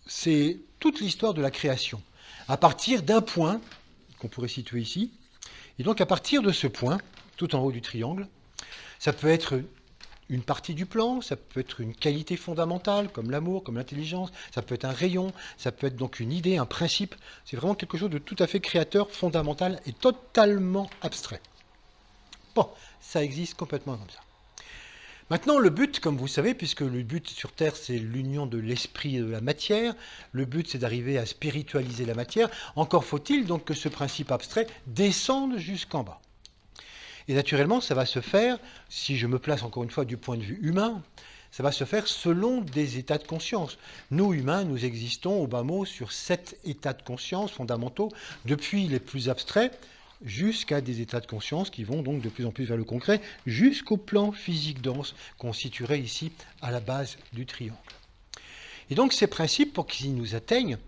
c'est toute l'histoire de la création, à partir d'un point qu'on pourrait situer ici. Et donc à partir de ce point, tout en haut du triangle, ça peut être une partie du plan, ça peut être une qualité fondamentale, comme l'amour, comme l'intelligence, ça peut être un rayon, ça peut être donc une idée, un principe. C'est vraiment quelque chose de tout à fait créateur, fondamental et totalement abstrait. Bon, ça existe complètement comme ça. Maintenant, le but, comme vous savez, puisque le but sur Terre, c'est l'union de l'esprit et de la matière, le but, c'est d'arriver à spiritualiser la matière, encore faut-il donc que ce principe abstrait descende jusqu'en bas. Et naturellement, ça va se faire, si je me place encore une fois du point de vue humain, ça va se faire selon des états de conscience. Nous, humains, nous existons, au bas mot, sur 7 états de conscience fondamentaux, depuis les plus abstraits, jusqu'à des états de conscience qui vont donc de plus en plus vers le concret, jusqu'au plan physique dense qu'on situerait ici à la base du triangle. Et donc ces principes, pour qu'ils nous atteignent,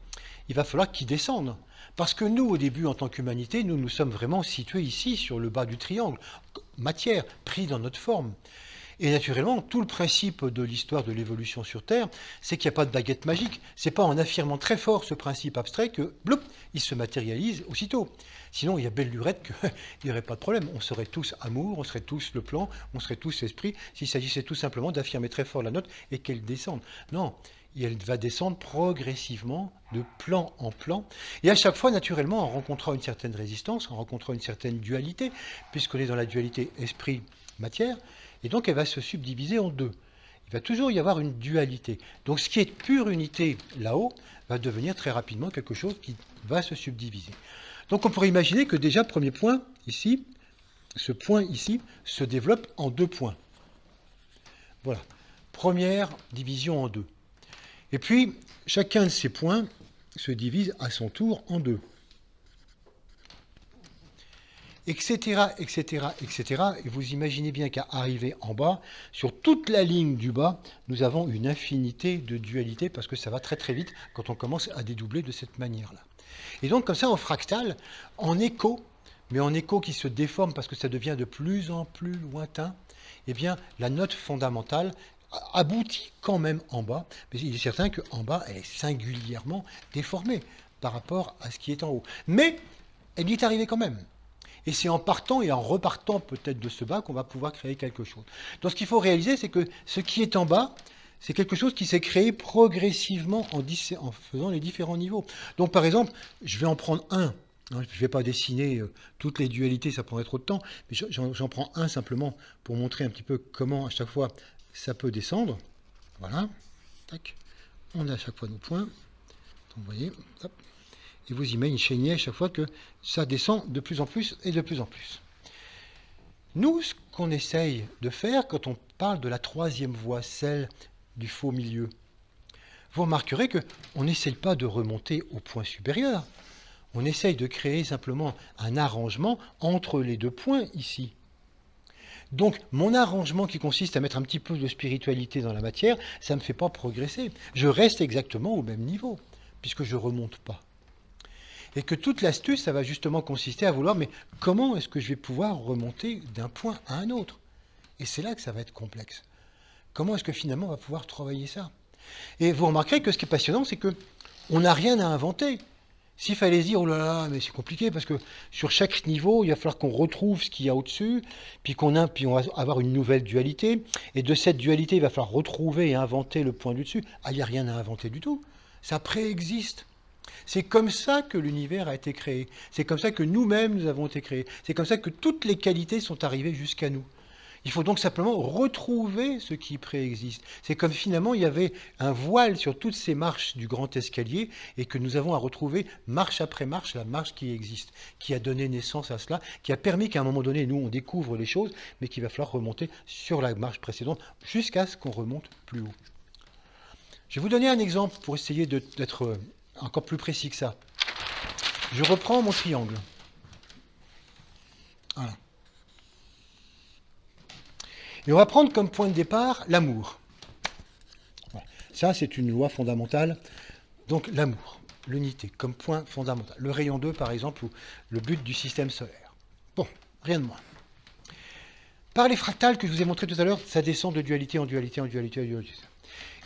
il va falloir qu'ils descendent. Parce que nous, au début, en tant qu'humanité, nous sommes vraiment situés ici, sur le bas du triangle, matière, pris dans notre forme. Et naturellement, tout le principe de l'histoire de l'évolution sur Terre, c'est qu'il n'y a pas de baguette magique. C'est pas en affirmant très fort ce principe abstrait que, bloup, il se matérialise aussitôt. Sinon, il y a belle lurette qu'il n'y aurait pas de problème. On serait tous amour, on serait tous le plan, on serait tous esprit, s'il s'agissait tout simplement d'affirmer très fort la note et qu'elle descende. Non, elle va descendre progressivement de plan en plan. Et à chaque fois, naturellement, en rencontrant une certaine résistance, en rencontrant une certaine dualité, puisqu'on est dans la dualité esprit-matière, et donc elle va se subdiviser en deux. Il va toujours y avoir une dualité. Donc ce qui est pure unité là-haut va devenir très rapidement quelque chose qui va se subdiviser. Donc on pourrait imaginer que déjà, premier point, ici, ce point ici, se développe en deux points. Voilà. Première division en deux. Et puis, chacun de ces points se divise à son tour en deux. Etc., etc., etc. Et vous imaginez bien qu'à arriver en bas, sur toute la ligne du bas, nous avons une infinité de dualités parce que ça va très très vite quand on commence à dédoubler de cette manière-là. Et donc comme ça, en fractal, en écho, mais en écho qui se déforme parce que ça devient de plus en plus lointain, eh bien la note fondamentale aboutit quand même en bas, mais il est certain qu'en bas, elle est singulièrement déformée par rapport à ce qui est en haut. Mais elle y est arrivée quand même. Et c'est en partant et en repartant peut-être de ce bas qu'on va pouvoir créer quelque chose. Donc ce qu'il faut réaliser, c'est que ce qui est en bas, c'est quelque chose qui s'est créé progressivement en faisant les différents niveaux. Donc par exemple, je vais en prendre un. Je ne vais pas dessiner toutes les dualités, ça prendrait trop de temps, mais j'en prends un simplement pour montrer un petit peu comment à chaque fois ça peut descendre. Voilà. Tac. On a à chaque fois nos points. Donc vous voyez, hop. Et vous imaginez à chaque fois que ça descend de plus en plus et de plus en plus. Nous, ce qu'on essaye de faire quand on parle de la troisième voie, celle du faux milieu, vous remarquerez qu'on n'essaye pas de remonter au point supérieur. On essaye de créer simplement un arrangement entre les deux points ici. Donc, mon arrangement qui consiste à mettre un petit peu de spiritualité dans la matière, ça ne me fait pas progresser. Je reste exactement au même niveau, puisque je ne remonte pas. Et que toute l'astuce, ça va justement consister à vouloir, mais comment est-ce que je vais pouvoir remonter d'un point à un autre? Et c'est là que ça va être complexe. Comment est-ce que finalement on va pouvoir travailler ça? Et vous remarquerez que ce qui est passionnant, c'est qu'on n'a rien à inventer. S'il fallait dire, oh là là, mais c'est compliqué, parce que sur chaque niveau, il va falloir qu'on retrouve ce qu'il y a au-dessus, puis on va avoir une nouvelle dualité, et de cette dualité, il va falloir retrouver et inventer le point du dessus. Ah, il n'y a rien à inventer du tout. Ça préexiste. C'est comme ça que l'univers a été créé. C'est comme ça que nous-mêmes, nous avons été créés. C'est comme ça que toutes les qualités sont arrivées jusqu'à nous. Il faut donc simplement retrouver ce qui préexiste. C'est comme finalement il y avait un voile sur toutes ces marches du grand escalier et que nous avons à retrouver marche après marche la marche qui existe, qui a donné naissance à cela, qui a permis qu'à un moment donné, nous, on découvre les choses, mais qu'il va falloir remonter sur la marche précédente jusqu'à ce qu'on remonte plus haut. Je vais vous donner un exemple pour essayer d'être encore plus précis que ça. Je reprends mon triangle. Voilà. Et on va prendre comme point de départ l'amour. Voilà. Ça, c'est une loi fondamentale. Donc l'amour, l'unité, comme point fondamental. Le rayon 2, par exemple, ou le but du système solaire. Bon, rien de moins. Par les fractales que je vous ai montré tout à l'heure, ça descend de dualité en dualité en dualité en dualité.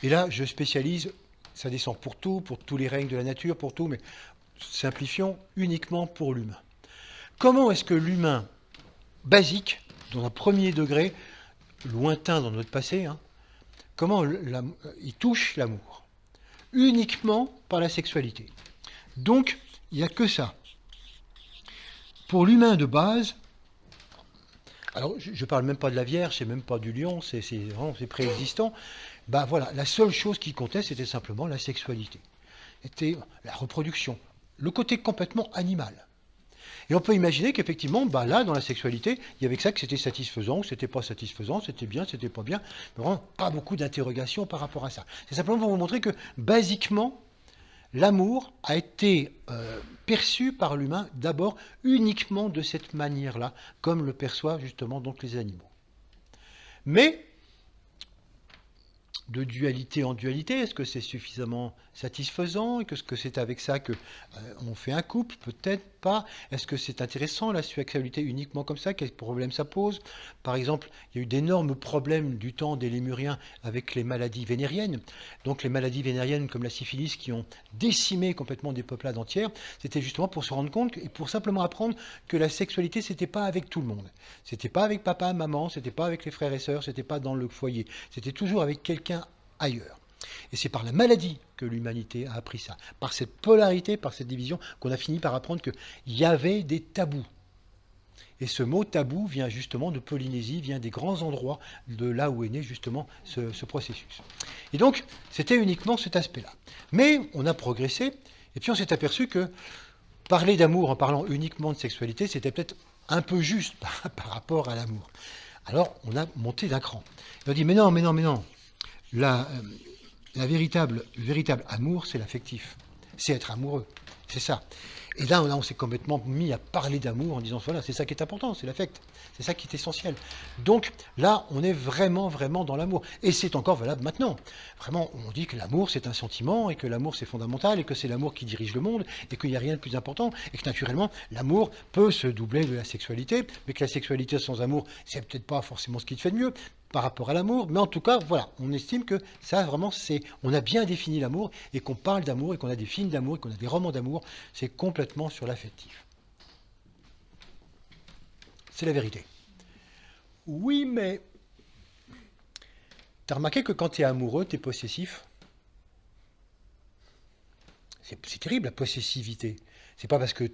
Et là, je spécialise, ça descend pour tout, pour tous les règnes de la nature, pour tout, mais simplifions uniquement pour l'humain. Comment est-ce que l'humain basique, dans un premier degré, lointain dans notre passé, comment il touche l'amour? Uniquement par la sexualité. Donc, il n'y a que ça. Pour l'humain de base, alors je ne parle même pas de la Vierge, c'est même pas du lion, c'est préexistant. Ben voilà, la seule chose qui comptait, c'était simplement la sexualité. C'était la reproduction, le côté complètement animal. Et on peut imaginer qu'effectivement, là, dans la sexualité, il y avait que ça, que c'était satisfaisant, ou c'était pas satisfaisant, c'était bien, c'était pas bien. Mais vraiment, pas beaucoup d'interrogations par rapport à ça. C'est simplement pour vous montrer que, basiquement, l'amour a été perçu par l'humain d'abord uniquement de cette manière-là, comme le perçoivent justement donc les animaux. Mais, de dualité en dualité? Est-ce que c'est suffisamment satisfaisant? Est-ce que c'est avec ça que on fait un couple? Peut-être pas. Est-ce que c'est intéressant la sexualité uniquement comme ça? Quels problèmes ça pose? Par exemple, il y a eu d'énormes problèmes du temps des Lémuriens avec les maladies vénériennes. Donc les maladies vénériennes comme la syphilis qui ont décimé complètement des peuplades entières, c'était justement pour se rendre compte et pour simplement apprendre que la sexualité, c'était pas avec tout le monde. C'était pas avec papa, maman, c'était pas avec les frères et sœurs, c'était pas dans le foyer. C'était toujours avec quelqu'un ailleurs. Et c'est par la maladie que l'humanité a appris ça. Par cette polarité, par cette division, qu'on a fini par apprendre qu'il y avait des tabous. Et ce mot tabou vient justement de Polynésie, vient des grands endroits de là où est né justement ce processus. Et donc, c'était uniquement cet aspect-là. Mais on a progressé, et puis on s'est aperçu que parler d'amour en parlant uniquement de sexualité, c'était peut-être un peu juste par rapport à l'amour. Alors, on a monté d'un cran. On a dit, mais non, mais non, mais non. La véritable amour, c'est l'affectif. C'est être amoureux. C'est ça. Et là, on s'est complètement mis à parler d'amour en disant, voilà, c'est ça qui est important, c'est l'affect. C'est ça qui est essentiel. Donc là, on est vraiment, vraiment dans l'amour. Et c'est encore valable maintenant. Vraiment, on dit que l'amour, c'est un sentiment, et que l'amour, c'est fondamental, et que c'est l'amour qui dirige le monde, et qu'il n'y a rien de plus important, et que naturellement, l'amour peut se doubler de la sexualité, mais que la sexualité sans amour, c'est peut-être pas forcément ce qui te fait de mieux par rapport à l'amour, mais en tout cas, voilà, on estime que ça, vraiment, on a bien défini l'amour, et qu'on parle d'amour, et qu'on a des films d'amour, et qu'on a des romans d'amour, c'est complètement sur l'affectif. C'est la vérité. Oui, mais t'as remarqué que quand tu es amoureux, tu es possessif? C'est terrible, la possessivité. C'est pas parce que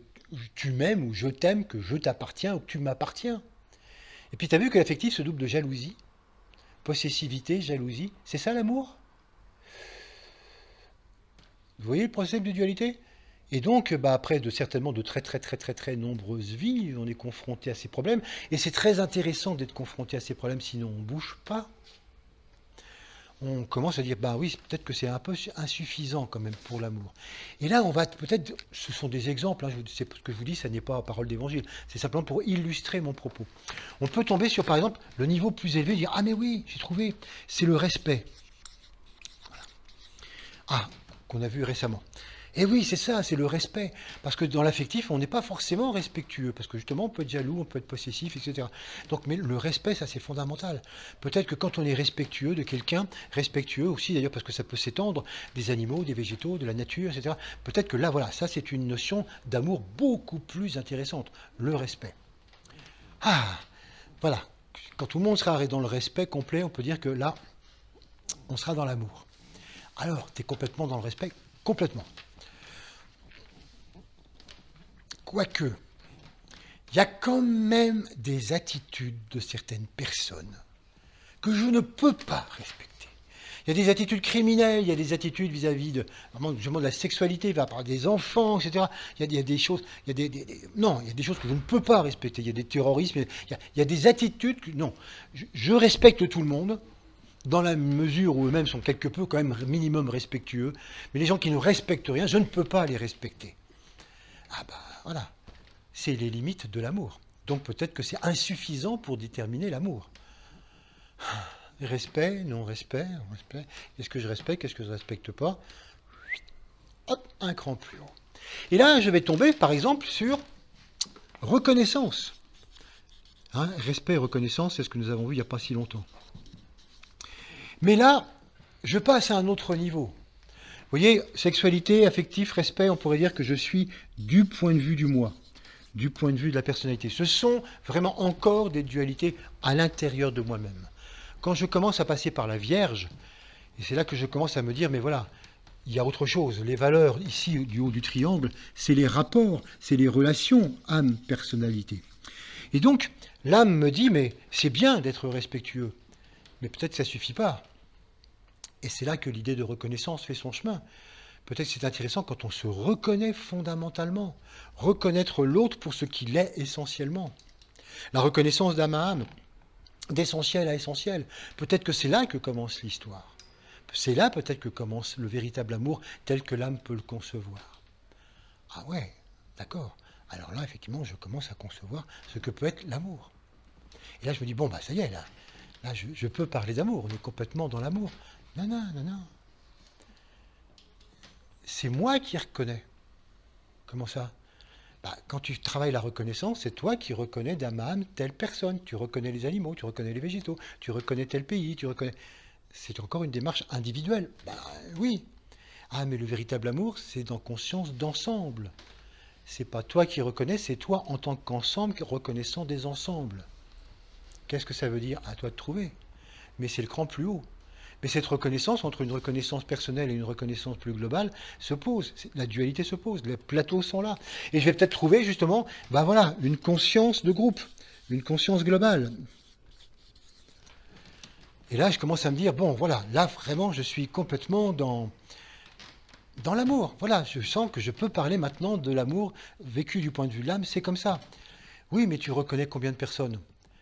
tu m'aimes ou je t'aime que je t'appartiens ou que tu m'appartiens. Et puis tu as vu que l'affectif se double de jalousie. Possessivité, jalousie, c'est ça l'amour? Vous voyez le principe de dualité? Et donc, après certainement de très très très très très nombreuses vies, on est confronté à ces problèmes. Et c'est très intéressant d'être confronté à ces problèmes, sinon on ne bouge pas. On commence à dire, bah oui, peut-être que c'est un peu insuffisant quand même pour l'amour. Et là, on va peut-être, ce sont des exemples, hein, c'est ce que je vous dis, ça n'est pas parole d'évangile, c'est simplement pour illustrer mon propos. On peut tomber sur, par exemple, le niveau plus élevé, dire, ah mais oui, j'ai trouvé, c'est le respect. Voilà. Ah, qu'on a vu récemment. Et oui, c'est ça, c'est le respect. Parce que dans l'affectif, on n'est pas forcément respectueux. Parce que justement, on peut être jaloux, on peut être possessif, etc. Donc, mais le respect, ça c'est fondamental. Peut-être que quand on est respectueux de quelqu'un, respectueux aussi d'ailleurs parce que ça peut s'étendre, des animaux, des végétaux, de la nature, etc. Peut-être que là, voilà, ça c'est une notion d'amour beaucoup plus intéressante. Le respect. Ah, voilà. Quand tout le monde sera dans le respect complet, on peut dire que là, on sera dans l'amour. Alors, tu es complètement dans le respect, complètement. Quoique, il y a quand même des attitudes de certaines personnes que je ne peux pas respecter. Il y a des attitudes criminelles, il y a des attitudes vis-à-vis de, de la sexualité, par rapport à des enfants, etc. Il y a des choses, il y a non, il y a des choses que je ne peux pas respecter. Il y a des terrorismes, il y a des attitudes que, non. Je respecte tout le monde, dans la mesure où eux-mêmes sont quelque peu quand même minimum respectueux, mais les gens qui ne respectent rien, je ne peux pas les respecter. Ah bah voilà, c'est les limites de l'amour. Donc peut-être que c'est insuffisant pour déterminer l'amour. Respect, non-respect, respect. Est-ce que je respecte, est-ce que je ne respecte pas? Hop, un cran plus haut. Et là, je vais tomber, par exemple, sur reconnaissance. Hein, respect et reconnaissance, c'est ce que nous avons vu il n'y a pas si longtemps. Mais là, je passe à un autre niveau. Vous voyez, sexualité, affectif, respect, on pourrait dire que je suis du point de vue du moi, du point de vue de la personnalité. Ce sont vraiment encore des dualités à l'intérieur de moi-même. Quand je commence à passer par la Vierge, et c'est là que je commence à me dire, mais voilà, il y a autre chose. Les valeurs, ici, du haut du triangle, c'est les rapports, c'est les relations âme-personnalité. Et donc, l'âme me dit, mais c'est bien d'être respectueux, mais peut-être que ça ne suffit pas. Et c'est là que l'idée de reconnaissance fait son chemin. Peut-être que c'est intéressant quand on se reconnaît fondamentalement, reconnaître l'autre pour ce qu'il est essentiellement. La reconnaissance d'âme à âme, d'essentiel à essentiel. Peut-être que c'est là que commence l'histoire. C'est là peut-être que commence le véritable amour tel que l'âme peut le concevoir. Ah ouais, d'accord. Alors là, effectivement, je commence à concevoir ce que peut être l'amour. Et là, je me dis, bon, bah ça y est, là, Là, je peux parler d'amour, on est complètement dans l'amour. Non, non, non, non. C'est moi qui reconnais. Comment ça? Quand tu travailles la reconnaissance, c'est toi qui reconnais d'âme à âme telle personne. Tu reconnais les animaux, tu reconnais les végétaux, tu reconnais tel pays, tu reconnais... C'est encore une démarche individuelle. Oui. Ah, mais le véritable amour, c'est dans conscience d'ensemble. C'est pas toi qui reconnais, c'est toi en tant qu'ensemble reconnaissant des ensembles. Qu'est-ce que ça veut dire? À toi de trouver. Mais c'est le cran plus haut. Mais cette reconnaissance, entre une reconnaissance personnelle et une reconnaissance plus globale, se pose. La dualité se pose. Les plateaux sont là. Et je vais peut-être trouver justement, voilà, une conscience de groupe, une conscience globale. Et là, je commence à me dire, bon, voilà, là, vraiment, je suis complètement dans l'amour. Voilà, je sens que je peux parler maintenant de l'amour vécu du point de vue de l'âme, c'est comme ça. Oui, mais tu reconnais combien de personnes?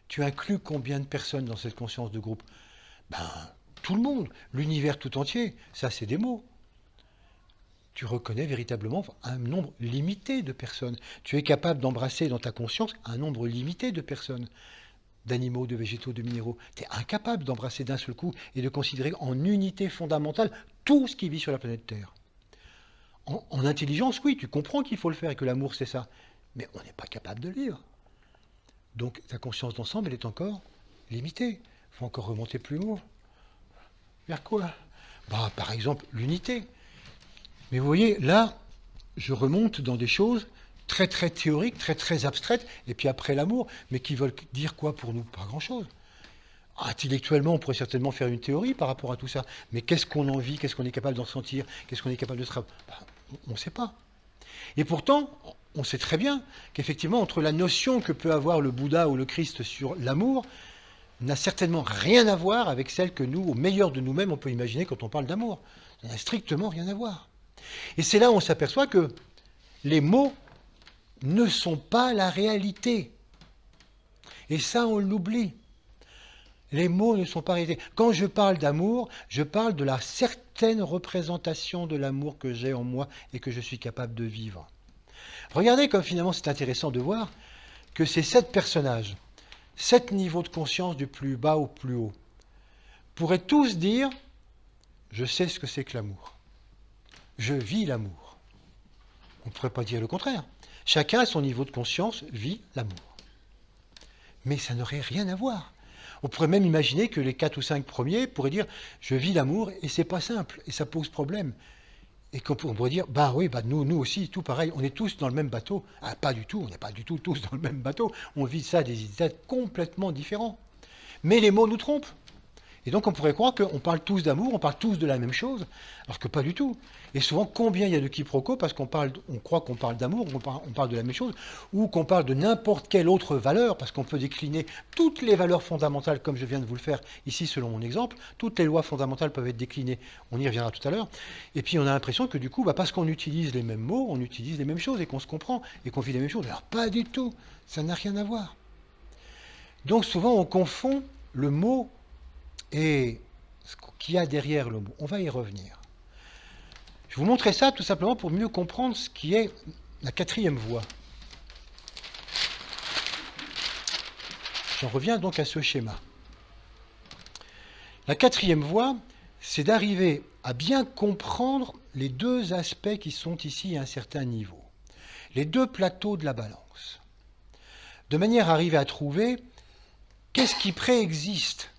Tu inclus combien de personnes dans cette conscience de groupe? Tout le monde, l'univers tout entier, ça c'est des mots. Tu reconnais véritablement un nombre limité de personnes. Tu es capable d'embrasser dans ta conscience un nombre limité de personnes, d'animaux, de végétaux, de minéraux. Tu es incapable d'embrasser d'un seul coup et de considérer en unité fondamentale tout ce qui vit sur la planète Terre. En intelligence, oui, tu comprends qu'il faut le faire et que l'amour c'est ça. Mais on n'est pas capable de le vivre. Donc ta conscience d'ensemble, elle est encore limitée. Il faut encore remonter plus haut. Vers quoi? Par exemple, l'unité. Mais vous voyez, là, je remonte dans des choses très très théoriques, très très abstraites, et puis après l'amour, mais qui veulent dire quoi pour nous? Pas grand-chose. Intellectuellement, on pourrait certainement faire une théorie par rapport à tout ça, mais qu'est-ce qu'on en vit, qu'est-ce qu'on est capable d'en ressentir, qu'est-ce qu'on est capable de travailler? On ne sait pas. Et pourtant, on sait très bien qu'effectivement, entre la notion que peut avoir le Bouddha ou le Christ sur l'amour, n'a certainement rien à voir avec celle que nous, au meilleur de nous-mêmes, on peut imaginer quand on parle d'amour. Ça n'a strictement rien à voir. Et c'est là où on s'aperçoit que les mots ne sont pas la réalité. Et ça, on l'oublie. Les mots ne sont pas la réalité. Quand je parle d'amour, je parle de la certaine représentation de l'amour que j'ai en moi et que je suis capable de vivre. Regardez comme finalement c'est intéressant de voir que ces 7 personnages, 7 niveaux de conscience du plus bas au plus haut, pourraient tous dire « je sais ce que c'est que l'amour ». Je vis l'amour. On ne pourrait pas dire le contraire. Chacun à son niveau de conscience vit l'amour. Mais ça n'aurait rien à voir. On pourrait même imaginer que les 4 ou 5 premiers pourraient dire « je vis l'amour » et c'est pas simple, et ça pose problème. Et qu'on pourrait dire, oui, nous aussi, tout pareil, on est tous dans le même bateau. Pas du tout, on n'est pas du tout tous dans le même bateau. On vit ça des états complètement différents. Mais les mots nous trompent. Et donc on pourrait croire qu'on parle tous d'amour, on parle tous de la même chose, alors que pas du tout. Et souvent, combien il y a de quiproquos parce qu'on croit qu'on parle d'amour, on parle de la même chose, ou qu'on parle de n'importe quelle autre valeur, parce qu'on peut décliner toutes les valeurs fondamentales, comme je viens de vous le faire ici selon mon exemple. Toutes les lois fondamentales peuvent être déclinées, on y reviendra tout à l'heure. Et puis on a l'impression que du coup, parce qu'on utilise les mêmes mots, on utilise les mêmes choses, et qu'on se comprend, et qu'on vit les mêmes choses. Alors pas du tout, ça n'a rien à voir. Donc souvent on confond le mot et ce qu'il y a derrière le mot. On va y revenir. Je vous montrer ça tout simplement pour mieux comprendre ce qui est la 4e voie. J'en reviens donc à ce schéma. La 4e voie, c'est d'arriver à bien comprendre les 2 aspects qui sont ici à un certain niveau. Les 2 plateaux de la balance. De manière à arriver à trouver qu'est-ce qui préexiste.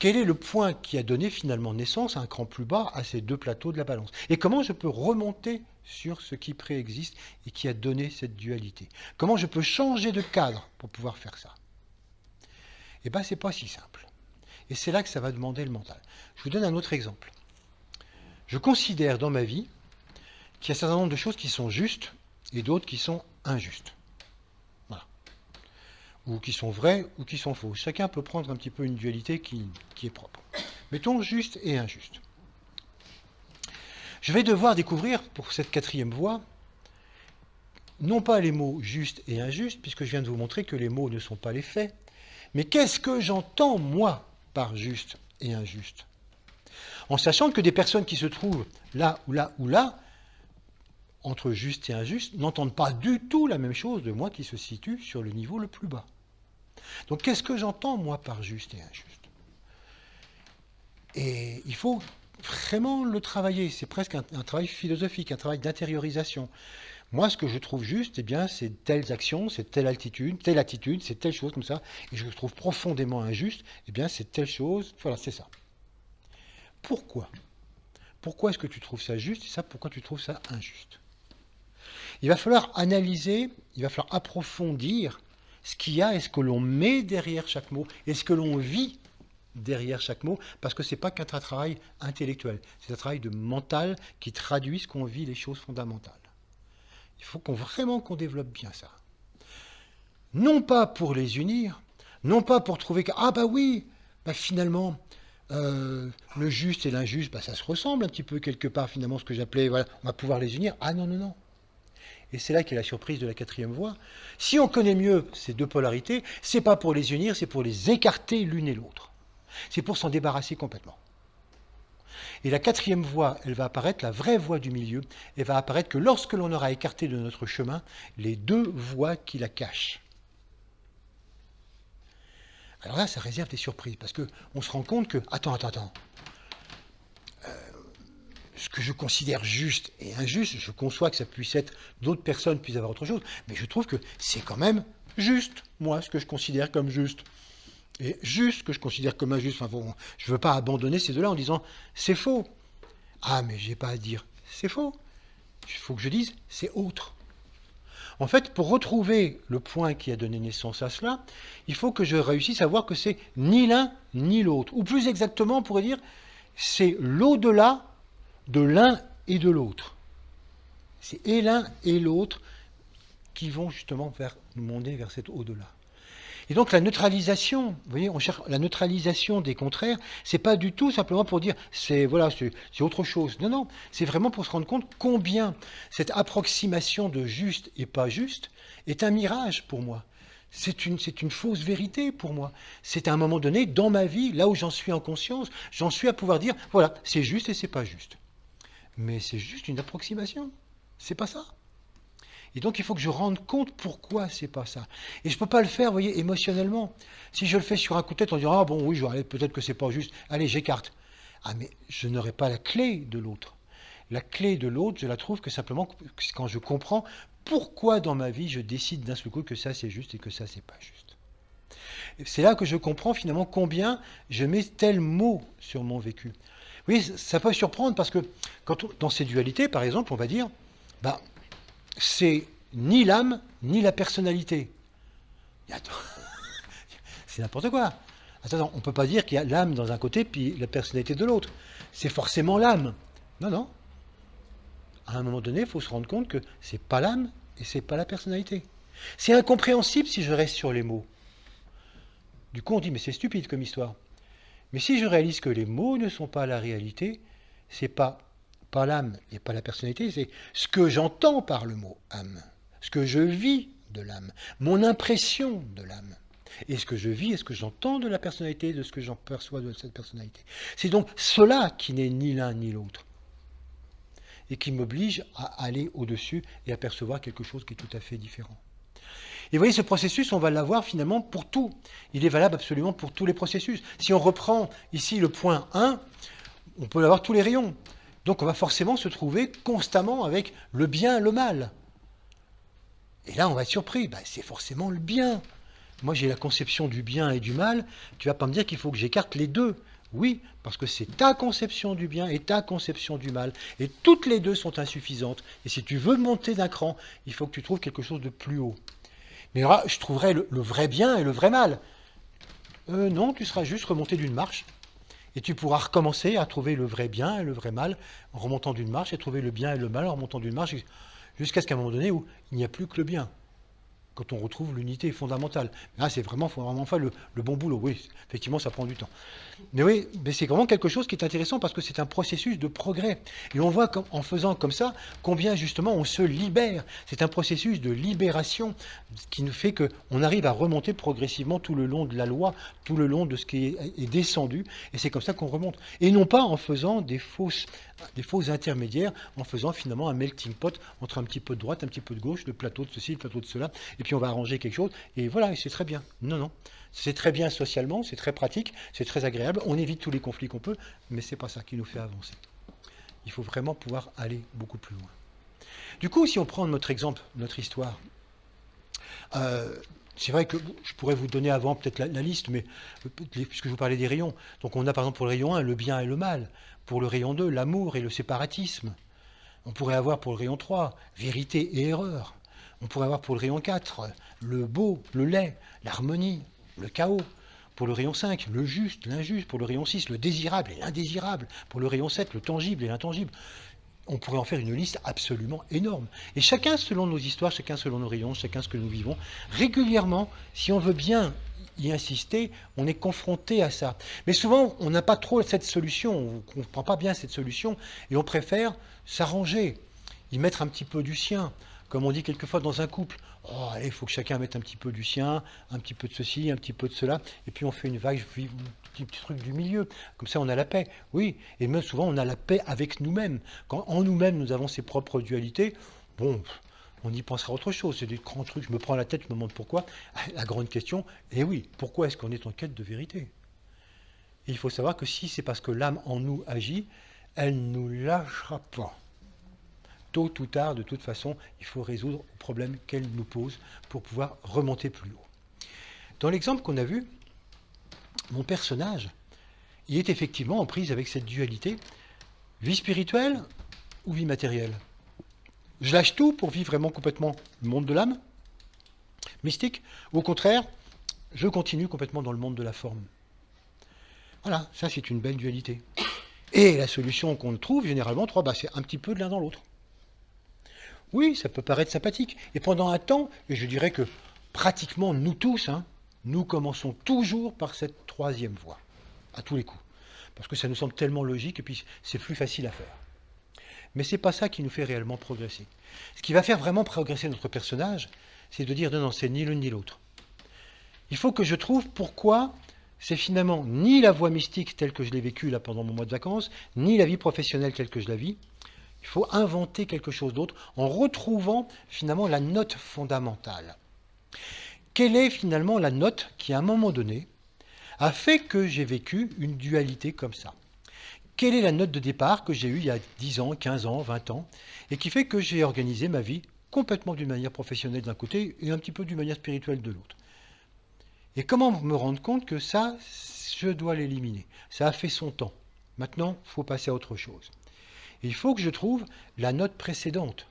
Quel est le point qui a donné finalement naissance à un cran plus bas à ces 2 plateaux de la balance? Et comment je peux remonter sur ce qui préexiste et qui a donné cette dualité? Comment je peux changer de cadre pour pouvoir faire ça? Eh bien, ce n'est pas si simple. Et c'est là que ça va demander le mental. Je vous donne un autre exemple. Je considère dans ma vie qu'il y a un certain nombre de choses qui sont justes et d'autres qui sont injustes. Ou qui sont vrais, ou qui sont faux. Chacun peut prendre un petit peu une dualité qui est propre. Mettons juste et injuste. Je vais devoir découvrir, pour cette 4e voie, non pas les mots juste et injuste, puisque je viens de vous montrer que les mots ne sont pas les faits, mais qu'est-ce que j'entends, moi, par juste et injuste? En sachant que des personnes qui se trouvent là ou là ou là, entre juste et injuste, n'entendent pas du tout la même chose de moi qui se situe sur le niveau le plus bas. Donc qu'est-ce que j'entends, moi, par juste et injuste? Et il faut vraiment le travailler. C'est presque un travail philosophique, un travail d'intériorisation. Moi, ce que je trouve juste, eh bien, c'est telles actions, c'est telle attitude, c'est telle chose comme ça. Et je trouve profondément injuste, eh bien, c'est telle chose. Voilà, c'est ça. Pourquoi? Pourquoi est-ce que tu trouves ça juste et ça, pourquoi tu trouves ça injuste? Il va falloir analyser, il va falloir approfondir ce qu'il y a et ce que l'on met derrière chaque mot et ce que l'on vit derrière chaque mot, parce que ce n'est pas qu'un travail intellectuel, c'est un travail de mental qui traduit ce qu'on vit, les choses fondamentales. Il faut vraiment qu'on développe bien ça. Non pas pour les unir, non pas pour trouver que, ah bah oui, bah finalement, le juste et l'injuste, bah ça se ressemble un petit peu quelque part, finalement, ce que j'appelais, voilà, on va pouvoir les unir. Ah non, non, non. Et c'est là qu'est la surprise de la quatrième voie. Si on connaît mieux ces deux polarités, c'est pas pour les unir, c'est pour les écarter l'une et l'autre. C'est pour s'en débarrasser complètement. Et la quatrième voie, elle va apparaître, la vraie voie du milieu, elle va apparaître que lorsque l'on aura écarté de notre chemin les deux voies qui la cachent. Alors là, ça réserve des surprises, parce qu'on se rend compte que, attends, ce que je considère juste et injuste, je conçois que ça puisse être, d'autres personnes puissent avoir autre chose, mais je trouve que c'est quand même juste, moi, ce que je considère comme juste. Et juste que je considère comme injuste. Enfin bon, je ne veux pas abandonner ces deux-là en disant c'est faux. Ah, mais je n'ai pas à dire c'est faux. Il faut que je dise c'est autre. En fait, pour retrouver le point qui a donné naissance à cela, il faut que je réussisse à voir que c'est ni l'un ni l'autre. Ou plus exactement, on pourrait dire, c'est l'au-delà de l'un et de l'autre. C'est et l'un et l'autre qui vont justement nous mener vers cet au-delà. Et donc la neutralisation, vous voyez, on cherche la neutralisation des contraires, c'est pas du tout simplement pour dire c'est voilà, c'est autre chose. Non, non, c'est vraiment pour se rendre compte combien cette approximation de juste et pas juste est un mirage pour moi. C'est une fausse vérité pour moi. C'est à un moment donné, dans ma vie, là où j'en suis en conscience, j'en suis à pouvoir dire, voilà, c'est juste et c'est pas juste. Mais c'est juste une approximation. C'est pas ça. Et donc il faut que je rende compte pourquoi c'est pas ça. Et je ne peux pas le faire, vous voyez, émotionnellement. Si je le fais sur un coup de tête en disant ah bon oui, peut-être que c'est pas juste, allez j'écarte. Ah mais je n'aurai pas la clé de l'autre. La clé de l'autre, je la trouve que simplement quand je comprends pourquoi dans ma vie je décide d'un seul coup que ça c'est juste et que ça c'est pas juste. C'est là que je comprends finalement combien je mets tel mot sur mon vécu. Oui, ça peut surprendre parce que dans ces dualités, par exemple, on va dire, bah c'est ni l'âme, ni la personnalité. C'est n'importe quoi. Attends, on ne peut pas dire qu'il y a l'âme dans un côté puis la personnalité de l'autre. C'est forcément l'âme. Non, non. À un moment donné, il faut se rendre compte que c'est pas l'âme et c'est pas la personnalité. C'est incompréhensible si je reste sur les mots. Du coup, on dit, mais c'est stupide comme histoire. Mais si je réalise que les mots ne sont pas la réalité, c'est pas l'âme et pas la personnalité, c'est ce que j'entends par le mot âme, ce que je vis de l'âme, mon impression de l'âme, et ce que je vis et ce que j'entends de la personnalité, de ce que j'en perçois de cette personnalité. C'est donc cela qui n'est ni l'un ni l'autre, et qui m'oblige à aller au-dessus et à percevoir quelque chose qui est tout à fait différent. Et vous voyez, ce processus, on va l'avoir finalement pour tout. Il est valable absolument pour tous les processus. Si on reprend ici le point 1, on peut avoir tous les rayons. Donc on va forcément se trouver constamment avec le bien et le mal. Et là, on va être surpris. Ben, c'est forcément le bien. Moi, j'ai la conception du bien et du mal. Tu ne vas pas me dire qu'il faut que j'écarte les deux. Oui, parce que c'est ta conception du bien et ta conception du mal. Et toutes les deux sont insuffisantes. Et si tu veux monter d'un cran, il faut que tu trouves quelque chose de plus haut. Mais là, je trouverai le vrai bien et le vrai mal. Non, tu seras juste remonté d'une marche. Et tu pourras recommencer à trouver le vrai bien et le vrai mal en remontant d'une marche et trouver le bien et le mal en remontant d'une marche jusqu'à ce qu'à un moment donné où il n'y a plus que le bien. Quand on retrouve l'unité fondamentale. Là, faut vraiment faire le bon boulot. Oui, effectivement, ça prend du temps. Mais oui, mais c'est vraiment quelque chose qui est intéressant parce que c'est un processus de progrès. Et on voit en faisant comme ça combien justement on se libère. C'est un processus de libération qui nous fait qu'on arrive à remonter progressivement tout le long de la loi, tout le long de ce qui est descendu. Et c'est comme ça qu'on remonte. Et non pas en faisant des faux intermédiaires, en faisant finalement un melting pot entre un petit peu de droite, un petit peu de gauche, le plateau de ceci, le plateau de cela, et puis on va arranger quelque chose, et voilà, et c'est très bien. Non, non. C'est très bien socialement, c'est très pratique, c'est très agréable, on évite tous les conflits qu'on peut, mais ce n'est pas ça qui nous fait avancer. Il faut vraiment pouvoir aller beaucoup plus loin. Du coup, si on prend notre exemple, notre histoire, c'est vrai que je pourrais vous donner avant peut-être la liste, mais puisque je vous parlais des rayons. Donc on a par exemple pour le rayon 1, le bien et le mal. Pour le rayon 2, l'amour et le séparatisme. On pourrait avoir pour le rayon 3, vérité et erreur. On pourrait avoir pour le rayon 4, le beau, le laid, l'harmonie, le chaos. Pour le rayon 5, le juste, l'injuste. Pour le rayon 6, le désirable et l'indésirable. Pour le rayon 7, le tangible et l'intangible. On pourrait en faire une liste absolument énorme. Et chacun selon nos histoires, chacun selon nos rayons, chacun ce que nous vivons, régulièrement, si on veut bien y insister, on est confronté à ça. Mais souvent, on n'a pas trop cette solution, on ne comprend pas bien cette solution, et on préfère s'arranger, y mettre un petit peu du sien. Comme on dit quelquefois dans un couple, oh, allez, il faut que chacun mette un petit peu du sien, un petit peu de ceci, un petit peu de cela, et puis on fait une vague, un petit truc du milieu. Comme ça, on a la paix. Oui, et même souvent, on a la paix avec nous-mêmes. Quand en nous-mêmes, nous avons ces propres dualités, bon, on y pensera autre chose. C'est des grands trucs, je me prends la tête, je me demande pourquoi. La grande question, eh oui, pourquoi est-ce qu'on est en quête de vérité? Et il faut savoir que si c'est parce que l'âme en nous agit, elle ne nous lâchera pas. Tôt ou tard, de toute façon, il faut résoudre le problème qu'elle nous pose pour pouvoir remonter plus haut. Dans l'exemple qu'on a vu, mon personnage, il est effectivement en prise avec cette dualité, vie spirituelle ou vie matérielle. Je lâche tout pour vivre vraiment complètement le monde de l'âme, mystique, ou au contraire, je continue complètement dans le monde de la forme. Voilà, ça c'est une belle dualité. Et la solution qu'on trouve généralement, c'est un petit peu de l'un dans l'autre. Oui, ça peut paraître sympathique. Et pendant un temps, et je dirais que pratiquement nous tous, nous commençons toujours par cette troisième voie, à tous les coups. Parce que ça nous semble tellement logique et puis c'est plus facile à faire. Mais ce n'est pas ça qui nous fait réellement progresser. Ce qui va faire vraiment progresser notre personnage, c'est de dire non, c'est ni l'une ni l'autre. Il faut que je trouve pourquoi c'est finalement ni la voie mystique telle que je l'ai vécue là pendant mon mois de vacances, ni la vie professionnelle telle que je la vis. Il faut inventer quelque chose d'autre en retrouvant finalement la note fondamentale. Quelle est finalement la note qui, à un moment donné, a fait que j'ai vécu une dualité comme ça? Quelle est la note de départ que j'ai eue il y a 10 ans, 15 ans, 20 ans, et qui fait que j'ai organisé ma vie complètement d'une manière professionnelle d'un côté et un petit peu d'une manière spirituelle de l'autre? Et comment me rendre compte que ça, je dois l'éliminer? Ça a fait son temps. Maintenant, il faut passer à autre chose. Il faut que je trouve la note précédente,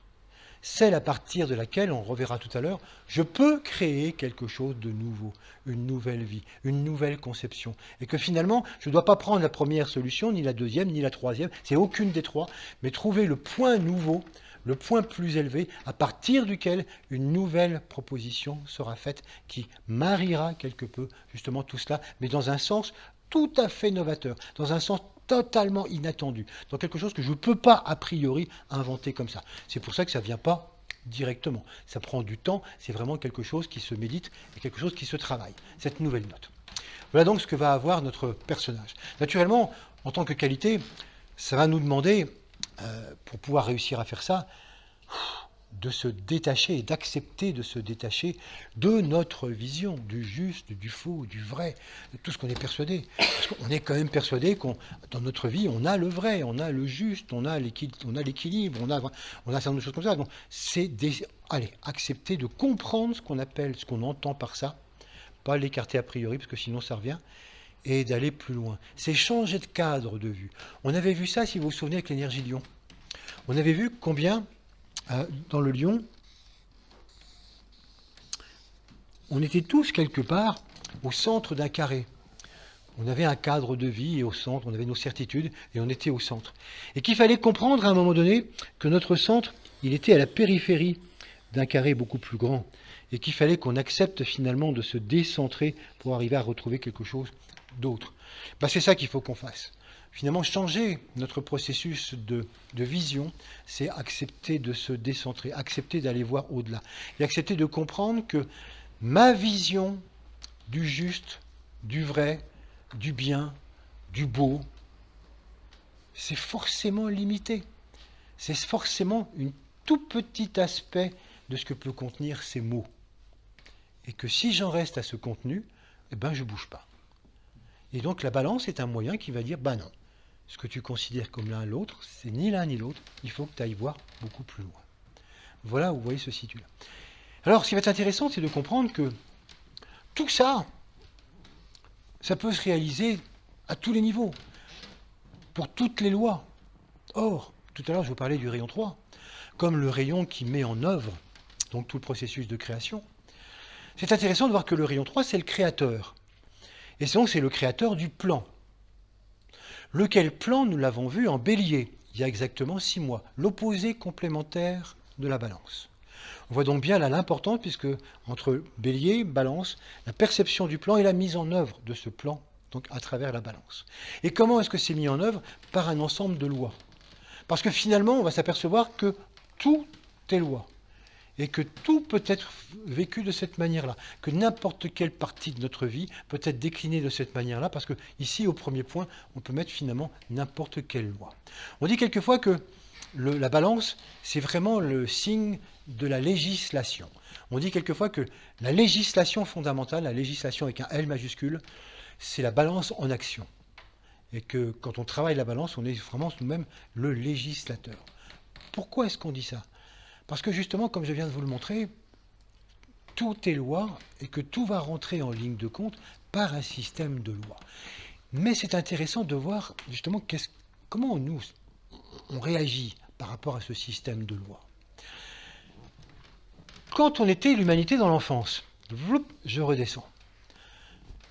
celle à partir de laquelle, on reverra tout à l'heure, je peux créer quelque chose de nouveau, une nouvelle vie, une nouvelle conception. Et que finalement, je ne dois pas prendre la première solution, ni la deuxième, ni la troisième, c'est aucune des trois, mais trouver le point nouveau, le point plus élevé, à partir duquel une nouvelle proposition sera faite, qui mariera quelque peu justement tout cela, mais dans un sens tout à fait novateur, dans un sens totalement inattendu, dans quelque chose que je ne peux pas a priori inventer comme ça. C'est pour ça que ça ne vient pas directement. Ça prend du temps, c'est vraiment quelque chose qui se médite et quelque chose qui se travaille, cette nouvelle note. Voilà donc ce que va avoir notre personnage. Naturellement, en tant que qualité, ça va nous demander, pour pouvoir réussir à faire ça, de se détacher, d'accepter de se détacher de notre vision, du juste, du faux, du vrai, de tout ce qu'on est persuadé. Parce qu'on est quand même persuadé qu'on, dans notre vie, on a le vrai, on a le juste, on a l'équilibre, on a un certain nombre de choses comme ça. Donc, c'est accepter de comprendre ce qu'on appelle, ce qu'on entend par ça, pas l'écarter a priori, parce que sinon ça revient, et d'aller plus loin. C'est changer de cadre de vue. On avait vu ça, si vous vous souvenez, avec l'énergie lion. On avait vu combien dans le lion, on était tous quelque part au centre d'un carré. On avait un cadre de vie et au centre, on avait nos certitudes et on était au centre. Et qu'il fallait comprendre à un moment donné que notre centre, il était à la périphérie d'un carré beaucoup plus grand. Et qu'il fallait qu'on accepte finalement de se décentrer pour arriver à retrouver quelque chose d'autre. C'est ça qu'il faut qu'on fasse. Finalement, changer notre processus de vision, c'est accepter de se décentrer, accepter d'aller voir au-delà. Et accepter de comprendre que ma vision du juste, du vrai, du bien, du beau, c'est forcément limité. C'est forcément un tout petit aspect de ce que peut contenir ces mots. Et que si j'en reste à ce contenu, eh ben je ne bouge pas. Et donc la balance est un moyen qui va dire, non, ce que tu considères comme l'un l'autre, c'est ni l'un ni l'autre, il faut que tu ailles voir beaucoup plus loin. Voilà où vous voyez se situe là. Alors ce qui va être intéressant, c'est de comprendre que tout ça, ça peut se réaliser à tous les niveaux, pour toutes les lois. Or, tout à l'heure je vous parlais du rayon 3, comme le rayon qui met en œuvre donc tout le processus de création. C'est intéressant de voir que le rayon 3, c'est le créateur. Et donc c'est le créateur du plan. Lequel plan, nous l'avons vu en bélier, il y a exactement 6 mois, l'opposé complémentaire de la balance. On voit donc bien là l'importance, puisque entre bélier, balance, la perception du plan et la mise en œuvre de ce plan, donc à travers la balance. Et comment est-ce que c'est mis en œuvre? Par un ensemble de lois. Parce que finalement, on va s'apercevoir que tout est loi. Et que tout peut être vécu de cette manière-là. Que n'importe quelle partie de notre vie peut être déclinée de cette manière-là, parce que ici, au premier point, on peut mettre finalement n'importe quelle loi. On dit quelquefois que la balance, c'est vraiment le signe de la législation. On dit quelquefois que la législation fondamentale, la législation avec un L majuscule, c'est la balance en action. Et que quand on travaille la balance, on est vraiment nous-mêmes le législateur. Pourquoi est-ce qu'on dit ça? Parce que justement, comme je viens de vous le montrer, tout est loi et que tout va rentrer en ligne de compte par un système de loi. Mais c'est intéressant de voir justement comment on réagit par rapport à ce système de loi. Quand on était l'humanité dans l'enfance, je redescends.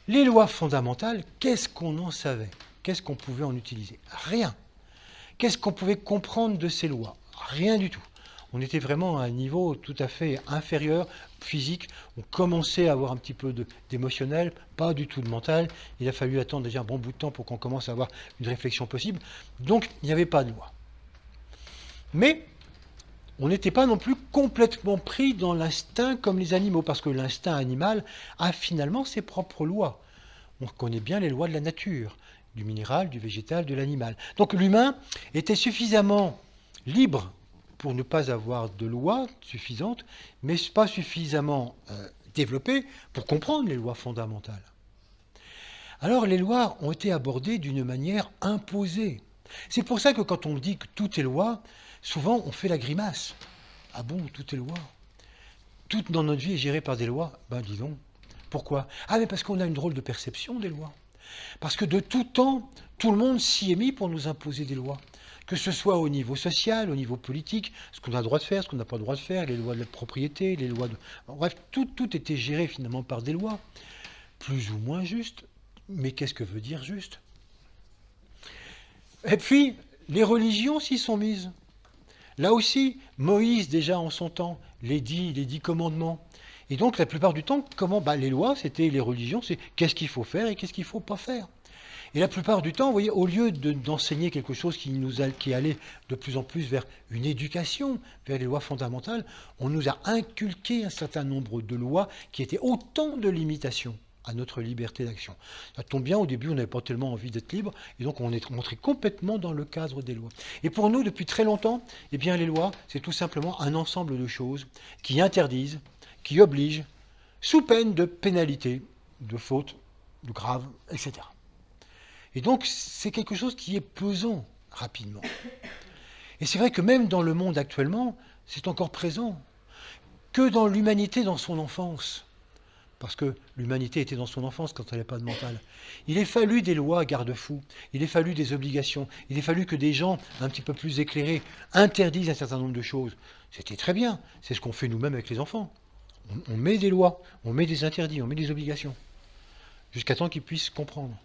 Les lois fondamentales, qu'est-ce qu'on en savait? Qu'est-ce qu'on pouvait en utiliser? Rien. Qu'est-ce qu'on pouvait comprendre de ces lois? Rien du tout. On était vraiment à un niveau tout à fait inférieur, physique. On commençait à avoir un petit peu d'émotionnel, pas du tout de mental. Il a fallu attendre déjà un bon bout de temps pour qu'on commence à avoir une réflexion possible. Donc, il n'y avait pas de loi. Mais on n'était pas non plus complètement pris dans l'instinct comme les animaux, parce que l'instinct animal a finalement ses propres lois. On connaît bien les lois de la nature, du minéral, du végétal, de l'animal. Donc l'humain était suffisamment libre pour ne pas avoir de loi suffisante, mais pas suffisamment développé pour comprendre les lois fondamentales. Alors les lois ont été abordées d'une manière imposée. C'est pour ça que quand on dit que tout est loi, souvent on fait la grimace. Ah bon, tout est loi? Tout dans notre vie est géré par des lois? Ben dis donc. Pourquoi? Ah mais parce qu'on a une drôle de perception des lois. Parce que de tout temps, tout le monde s'y est mis pour nous imposer des lois. Que ce soit au niveau social, au niveau politique, ce qu'on a le droit de faire, ce qu'on n'a pas le droit de faire, les lois de la propriété, les lois de... Bref, tout était géré finalement par des lois, plus ou moins justes. Mais qu'est-ce que veut dire juste? Et puis, les religions s'y sont mises. Là aussi, Moïse, déjà en son temps, les 10 commandements. Et donc, la plupart du temps, les lois, c'était les religions, c'est qu'est-ce qu'il faut faire et qu'est-ce qu'il ne faut pas faire. Et la plupart du temps, vous voyez, au lieu d'enseigner quelque chose qui allait de plus en plus vers une éducation, vers les lois fondamentales, on nous a inculqué un certain nombre de lois qui étaient autant de limitations à notre liberté d'action. Ça tombe bien, au début, on n'avait pas tellement envie d'être libre, et donc on est montré complètement dans le cadre des lois. Et pour nous, depuis très longtemps, eh bien, les lois, c'est tout simplement un ensemble de choses qui interdisent, qui obligent, sous peine de pénalité, de fautes, de graves, etc. Et donc, c'est quelque chose qui est pesant rapidement. Et c'est vrai que même dans le monde actuellement, c'est encore présent. Que dans l'humanité dans son enfance, parce que l'humanité était dans son enfance quand elle n'avait pas de mental, il est fallu des lois garde-fous, il est fallu des obligations, il est fallu que des gens un petit peu plus éclairés interdisent un certain nombre de choses. C'était très bien, c'est ce qu'on fait nous-mêmes avec les enfants. On met des lois, on met des interdits, on met des obligations, jusqu'à temps qu'ils puissent comprendre.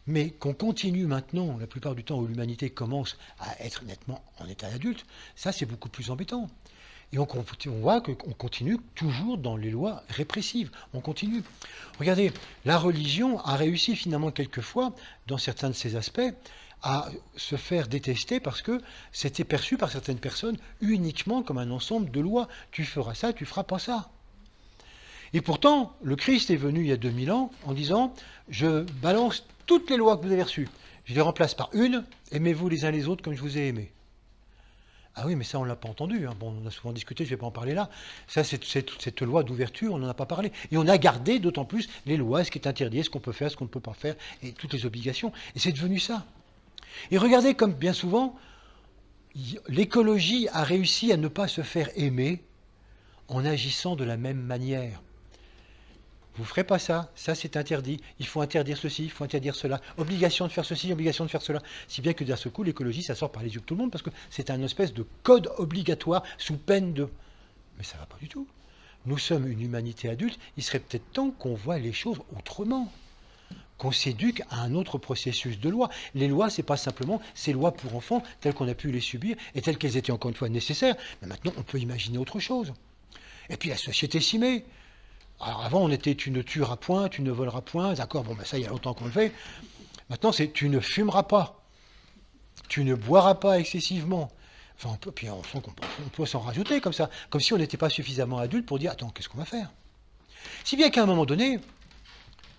Mais qu'on continue maintenant, la plupart du temps où l'humanité commence à être nettement en état adulte, ça c'est beaucoup plus embêtant. Et on voit qu'on continue toujours dans les lois répressives. On continue. Regardez, la religion a réussi finalement quelquefois, dans certains de ses aspects, à se faire détester parce que c'était perçu par certaines personnes uniquement comme un ensemble de lois. Tu feras ça, tu feras pas ça. Et pourtant, le Christ est venu il y a 2000 ans en disant « Je balance toutes les lois que vous avez reçues. Je les remplace par une, aimez-vous les uns les autres comme je vous ai aimés. » Ah oui, mais ça, on ne l'a pas entendu, hein. Bon, on a souvent discuté, je ne vais pas en parler là. Ça, cette loi d'ouverture, on n'en a pas parlé. Et on a gardé d'autant plus les lois, ce qui est interdit, ce qu'on peut faire, ce qu'on ne peut pas faire, et toutes les obligations. Et c'est devenu ça. Et regardez comme bien souvent, l'écologie a réussi à ne pas se faire aimer en agissant de la même manière. Vous ne ferez pas ça, ça c'est interdit, il faut interdire ceci, il faut interdire cela, obligation de faire ceci, obligation de faire cela. Si bien que d'un seul coup, l'écologie, ça sort par les yeux de tout le monde, parce que c'est un espèce de code obligatoire sous peine de... Mais ça ne va pas du tout. Nous sommes une humanité adulte, il serait peut-être temps qu'on voit les choses autrement, qu'on s'éduque à un autre processus de loi. Les lois, ce n'est pas simplement ces lois pour enfants, telles qu'on a pu les subir, et telles qu'elles étaient encore une fois nécessaires, mais maintenant on peut imaginer autre chose. Et puis la société s'y met. Alors avant, on était tu ne tueras point, tu ne voleras point, d'accord, bon ben ça il y a longtemps qu'on le fait. Maintenant c'est tu ne fumeras pas, tu ne boiras pas excessivement. Enfin, puis on sent qu'on peut s'en rajouter comme ça, comme si on n'était pas suffisamment adulte pour dire attends, qu'est-ce qu'on va faire? Si bien qu'à un moment donné,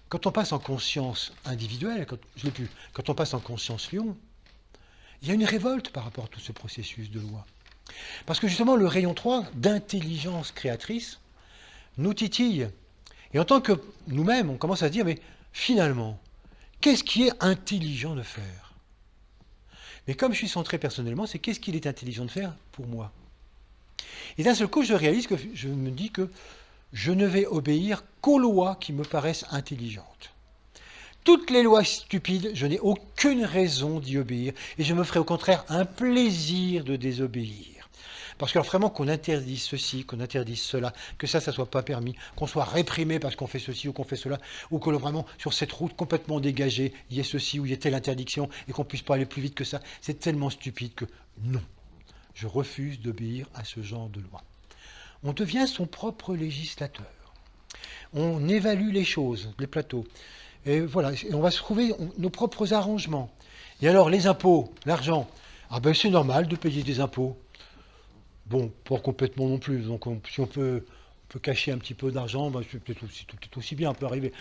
quand on passe en conscience individuelle, quand on passe en conscience lion, il y a une révolte par rapport à tout ce processus de loi. Parce que justement, le rayon 3 d'intelligence créatrice nous titille. Et en tant que nous-mêmes, on commence à se dire, mais finalement, qu'est-ce qui est intelligent de faire? Mais comme je suis centré personnellement, c'est qu'est-ce qu'il est intelligent de faire pour moi? Et d'un seul coup, je réalise que je me dis que je ne vais obéir qu'aux lois qui me paraissent intelligentes. Toutes les lois stupides, je n'ai aucune raison d'y obéir, et je me ferai au contraire un plaisir de désobéir. Parce que alors vraiment qu'on interdise ceci, qu'on interdise cela, que ça soit pas permis, qu'on soit réprimé parce qu'on fait ceci ou qu'on fait cela, ou que vraiment sur cette route complètement dégagée, il y ait ceci ou il y ait telle interdiction et qu'on puisse pas aller plus vite que ça, c'est tellement stupide que non, je refuse d'obéir à ce genre de loi. On devient son propre législateur. On évalue les choses, les plateaux. Et voilà, et on va se trouver nos propres arrangements. Et alors les impôts, l'argent, ah ben c'est normal de payer des impôts. Bon, pas complètement non plus. Donc, si on peut cacher un petit peu d'argent, ben, c'est peut-être aussi bien, on peut arriver.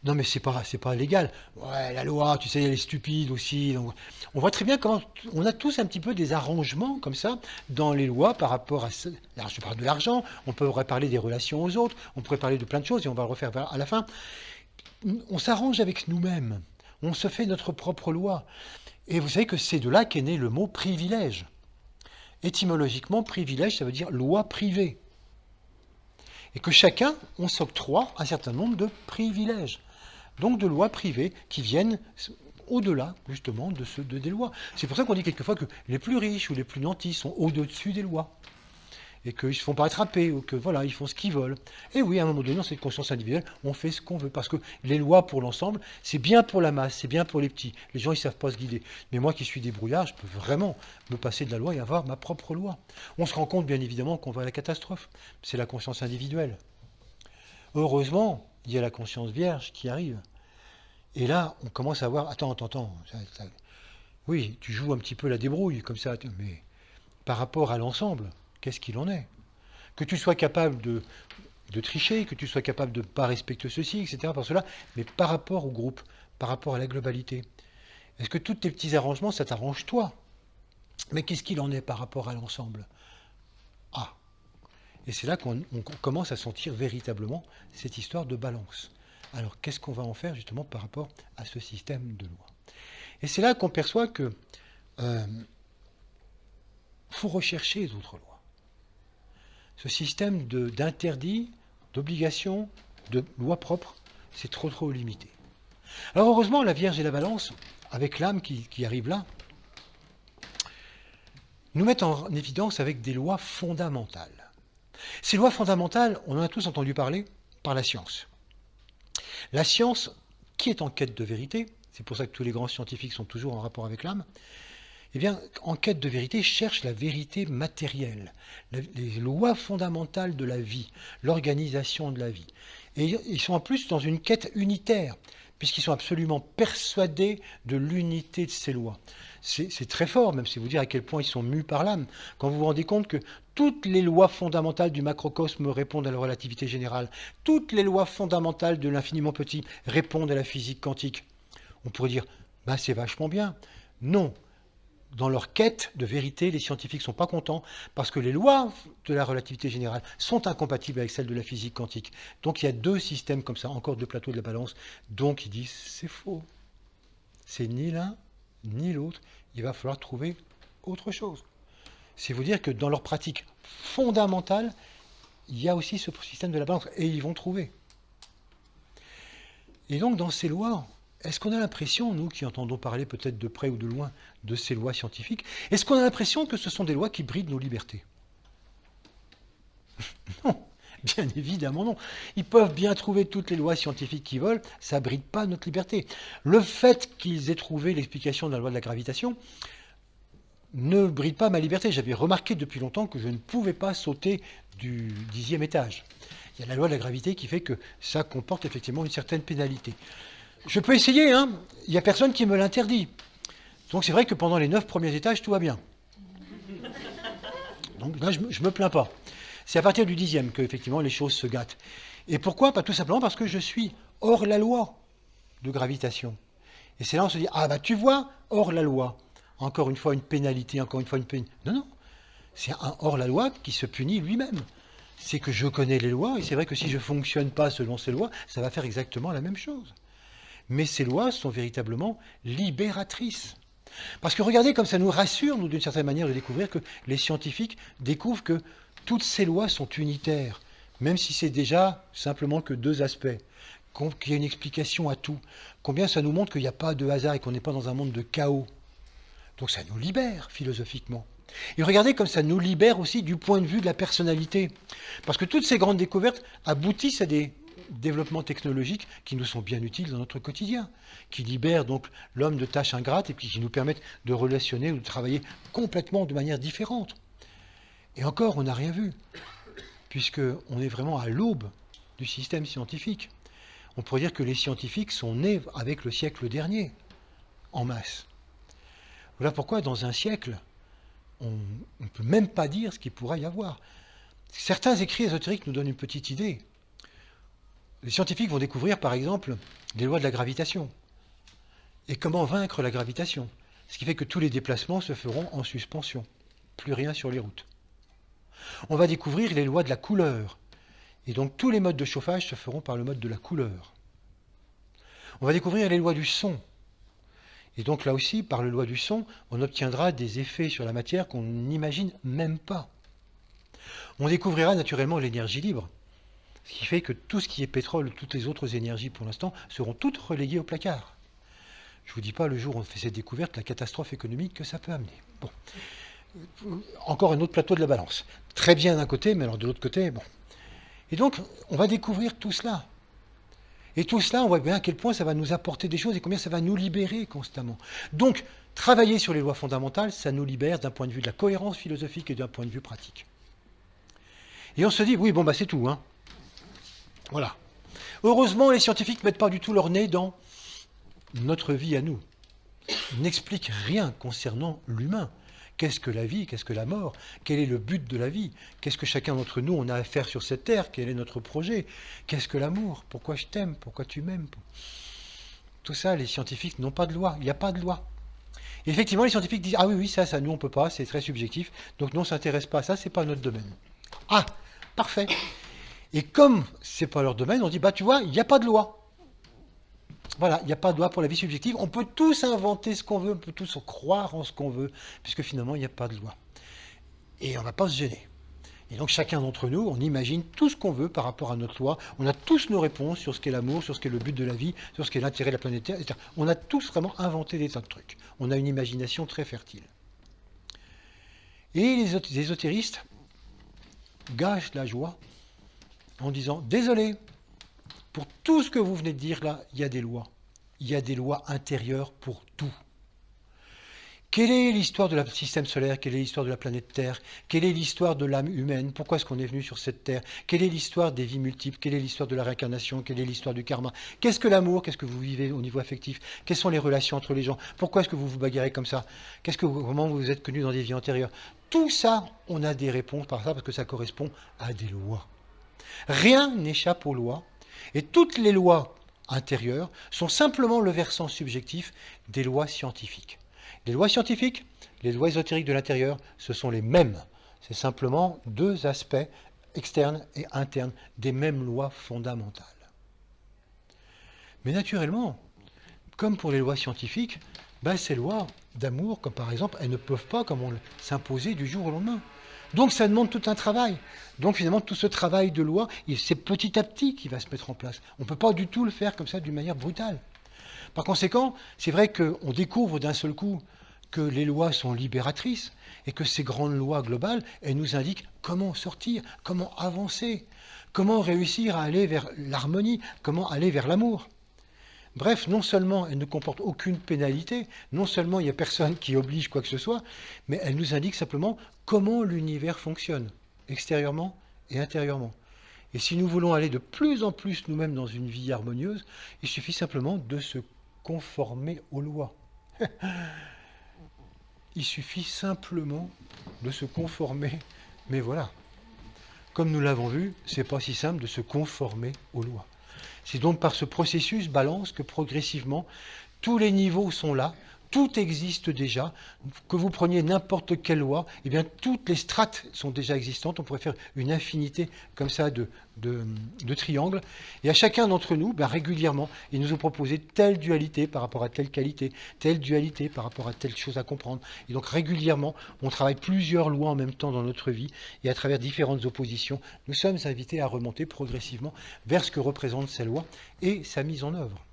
Non, mais c'est pas légal. Ouais, la loi, tu sais, elle est stupide aussi. Donc, on voit très bien comment on a tous un petit peu des arrangements comme ça dans les lois par rapport à ça. Alors, je parle de l'argent, on pourrait parler des relations aux autres, on pourrait parler de plein de choses et on va le refaire à la fin. On s'arrange avec nous-mêmes. On se fait notre propre loi. Et vous savez que c'est de là qu'est né le mot privilège. Étymologiquement, privilège, ça veut dire loi privée. Et que chacun, on s'octroie un certain nombre de privilèges. Donc de lois privées qui viennent au-delà, justement, des lois. C'est pour ça qu'on dit quelquefois que les plus riches ou les plus nantis sont au-dessus des lois. Et qu'ils ne se font pas attraper, ou que voilà, ils font ce qu'ils veulent. Et oui, à un moment donné, dans cette conscience individuelle, on fait ce qu'on veut. Parce que les lois pour l'ensemble, c'est bien pour la masse, c'est bien pour les petits. Les gens, ils ne savent pas se guider. Mais moi qui suis débrouillard, je peux vraiment me passer de la loi et avoir ma propre loi. On se rend compte, bien évidemment, qu'on va à la catastrophe. C'est la conscience individuelle. Heureusement, il y a la conscience vierge qui arrive. Et là, on commence à voir, attends. Oui, tu joues un petit peu la débrouille, comme ça, mais par rapport à l'ensemble, qu'est-ce qu'il en est? Que tu sois capable de tricher, que tu sois capable de ne pas respecter ceci, etc., par cela, mais par rapport au groupe, par rapport à la globalité. Est-ce que tous tes petits arrangements, ça t'arrange toi? Mais qu'est-ce qu'il en est par rapport à l'ensemble? Ah. Et c'est là qu'on commence à sentir véritablement cette histoire de balance. Alors, qu'est-ce qu'on va en faire justement par rapport à ce système de loi? Et c'est là qu'on perçoit que faut rechercher d'autres lois. Ce système d'interdits, d'obligations, de lois propres, c'est trop limité. Alors heureusement, la Vierge et la Balance, avec l'âme qui arrive là, nous mettent en évidence avec des lois fondamentales. Ces lois fondamentales, on en a tous entendu parler par la science. La science, qui est en quête de vérité, c'est pour ça que tous les grands scientifiques sont toujours en rapport avec l'âme, eh bien, en quête de vérité, cherche la vérité matérielle, les lois fondamentales de la vie, l'organisation de la vie. Et ils sont en plus dans une quête unitaire, puisqu'ils sont absolument persuadés de l'unité de ces lois. C'est très fort, même si vous dire à quel point ils sont mus par l'âme, quand vous vous rendez compte que toutes les lois fondamentales du macrocosme répondent à la relativité générale, toutes les lois fondamentales de l'infiniment petit répondent à la physique quantique. On pourrait dire, bah c'est vachement bien. Non. dans leur quête de vérité, les scientifiques ne sont pas contents parce que les lois de la relativité générale sont incompatibles avec celles de la physique quantique. Donc il y a deux systèmes comme ça, encore deux plateaux de la balance. Donc ils disent c'est faux. C'est ni l'un ni l'autre. Il va falloir trouver autre chose. C'est vous dire que dans leur pratique fondamentale, il y a aussi ce système de la balance et ils vont trouver. Et donc dans ces lois, est-ce qu'on a l'impression, nous qui entendons parler peut-être de près ou de loin de ces lois scientifiques, est-ce qu'on a l'impression que ce sont des lois qui brident nos libertés? Non, bien évidemment non. Ils peuvent bien trouver toutes les lois scientifiques qu'ils veulent, ça ne bride pas notre liberté. Le fait qu'ils aient trouvé l'explication de la loi de la gravitation ne bride pas ma liberté. J'avais remarqué depuis longtemps que je ne pouvais pas sauter du 10e étage. Il y a la loi de la gravité qui fait que ça comporte effectivement une certaine pénalité. Je peux essayer, hein. Il n'y a personne qui me l'interdit. Donc c'est vrai que pendant les 9 premiers étages, tout va bien. Donc là, je ne me plains pas. C'est à partir du 10e que effectivement les choses se gâtent. Et pourquoi? Pas tout simplement parce que je suis hors la loi de gravitation. Et c'est là où on se dit, ah bah tu vois, hors la loi. Encore une fois une pénalité, encore une fois une pénalité. Non, non. C'est un hors la loi qui se punit lui-même. C'est que je connais les lois, et c'est vrai que si je ne fonctionne pas selon ces lois, ça va faire exactement la même chose. Mais ces lois sont véritablement libératrices. Parce que regardez comme ça nous rassure, nous, d'une certaine manière, de découvrir que les scientifiques découvrent que toutes ces lois sont unitaires, même si c'est déjà simplement que deux aspects, qu'il y a une explication à tout. Combien ça nous montre qu'il n'y a pas de hasard et qu'on n'est pas dans un monde de chaos. Donc ça nous libère, philosophiquement. Et regardez comme ça nous libère aussi du point de vue de la personnalité. Parce que toutes ces grandes découvertes aboutissent à des développements technologiques qui nous sont bien utiles dans notre quotidien, qui libèrent donc l'homme de tâches ingrates et puis qui nous permettent de relationner ou de travailler complètement de manière différente. Et encore, on n'a rien vu, puisqu'on est vraiment à l'aube du système scientifique. On pourrait dire que les scientifiques sont nés avec le siècle dernier, en masse. Voilà pourquoi, dans un siècle, on ne peut même pas dire ce qu'il pourrait y avoir. Certains écrits ésotériques nous donnent une petite idée. Les scientifiques vont découvrir, par exemple, les lois de la gravitation. Et comment vaincre la gravitation. Ce qui fait que tous les déplacements se feront en suspension. Plus rien sur les routes. On va découvrir les lois de la couleur. Et donc tous les modes de chauffage se feront par le mode de la couleur. On va découvrir les lois du son. Et donc là aussi, par les lois du son, on obtiendra des effets sur la matière qu'on n'imagine même pas. On découvrira naturellement l'énergie libre. Ce qui fait que tout ce qui est pétrole, toutes les autres énergies pour l'instant, seront toutes reléguées au placard. Je ne vous dis pas le jour où on fait cette découverte, la catastrophe économique que ça peut amener. Bon. Encore un autre plateau de la balance. Très bien d'un côté, mais alors de l'autre côté, bon. Et donc, on va découvrir tout cela. Et tout cela, on voit bien à quel point ça va nous apporter des choses et combien ça va nous libérer constamment. Donc, travailler sur les lois fondamentales, ça nous libère d'un point de vue de la cohérence philosophique et d'un point de vue pratique. Et on se dit, oui, bon, bah c'est tout, hein. Voilà. Heureusement, les scientifiques ne mettent pas du tout leur nez dans notre vie à nous. Ils n'expliquent rien concernant l'humain. Qu'est-ce que la vie? Qu'est-ce que la mort? Quel est le but de la vie? Qu'est-ce que chacun d'entre nous on a à faire sur cette terre? Quel est notre projet? Qu'est-ce que l'amour? Pourquoi je t'aime? Pourquoi tu m'aimes? Tout ça, les scientifiques n'ont pas de loi. Il n'y a pas de loi. Et effectivement, les scientifiques disent, ah oui, ça, nous on ne peut pas, c'est très subjectif, donc nous on ne s'intéresse pas à ça, c'est pas notre domaine. Ah, parfait. Et comme ce n'est pas leur domaine, on dit, bah tu vois, il n'y a pas de loi. Voilà, il n'y a pas de loi pour la vie subjective. On peut tous inventer ce qu'on veut, on peut tous croire en ce qu'on veut, puisque finalement, il n'y a pas de loi. Et on ne va pas se gêner. Et donc chacun d'entre nous, on imagine tout ce qu'on veut par rapport à notre loi. On a tous nos réponses sur ce qu'est l'amour, sur ce qu'est le but de la vie, sur ce qu'est l'intérêt de la planète Terre, etc. On a tous vraiment inventé des tas de trucs. On a une imagination très fertile. Et les ésotéristes gâchent la joie en disant, désolé, pour tout ce que vous venez de dire là, il y a des lois. Il y a des lois intérieures pour tout. Quelle est l'histoire du système solaire? Quelle est l'histoire de la planète Terre? Quelle est l'histoire de l'âme humaine? Pourquoi est-ce qu'on est venu sur cette Terre? Quelle est l'histoire des vies multiples? Quelle est l'histoire de la réincarnation? Quelle est l'histoire du karma? Qu'est-ce que l'amour? Qu'est-ce que vous vivez au niveau affectif? Quelles sont les relations entre les gens? Pourquoi est-ce que vous vous bagarrez comme ça? Comment vous êtes connus dans des vies antérieures? Tout ça, on a des réponses par ça parce que ça correspond à des lois. Rien n'échappe aux lois. Et toutes les lois intérieures sont simplement le versant subjectif des lois scientifiques. Les lois scientifiques, les lois ésotériques de l'intérieur, ce sont les mêmes. C'est simplement deux aspects externes et internes des mêmes lois fondamentales. Mais naturellement, comme pour les lois scientifiques, ces lois d'amour, comme par exemple, elles ne peuvent pas, s'imposer du jour au lendemain. Donc ça demande tout un travail. Donc finalement, tout ce travail de loi, c'est petit à petit qu'il va se mettre en place. On ne peut pas du tout le faire comme ça d'une manière brutale. Par conséquent, c'est vrai qu'on découvre d'un seul coup que les lois sont libératrices et que ces grandes lois globales, elles nous indiquent comment sortir, comment avancer, comment réussir à aller vers l'harmonie, comment aller vers l'amour. Bref, non seulement elle ne comporte aucune pénalité, non seulement il n'y a personne qui oblige quoi que ce soit, mais elle nous indique simplement comment l'univers fonctionne, extérieurement et intérieurement. Et si nous voulons aller de plus en plus nous-mêmes dans une vie harmonieuse, il suffit simplement de se conformer aux lois. Il suffit simplement de se conformer, mais voilà. Comme nous l'avons vu, c'est pas si simple de se conformer aux lois. C'est donc par ce processus balance que progressivement, tous les niveaux sont là, tout existe déjà. Que vous preniez n'importe quelle loi, eh bien toutes les strates sont déjà existantes. On pourrait faire une infinité comme ça de triangles. Et à chacun d'entre nous, régulièrement, il nous a proposé telle dualité par rapport à telle qualité, telle dualité par rapport à telle chose à comprendre. Et donc régulièrement, on travaille plusieurs lois en même temps dans notre vie. Et à travers différentes oppositions, nous sommes invités à remonter progressivement vers ce que représentent ces lois et sa mise en œuvre.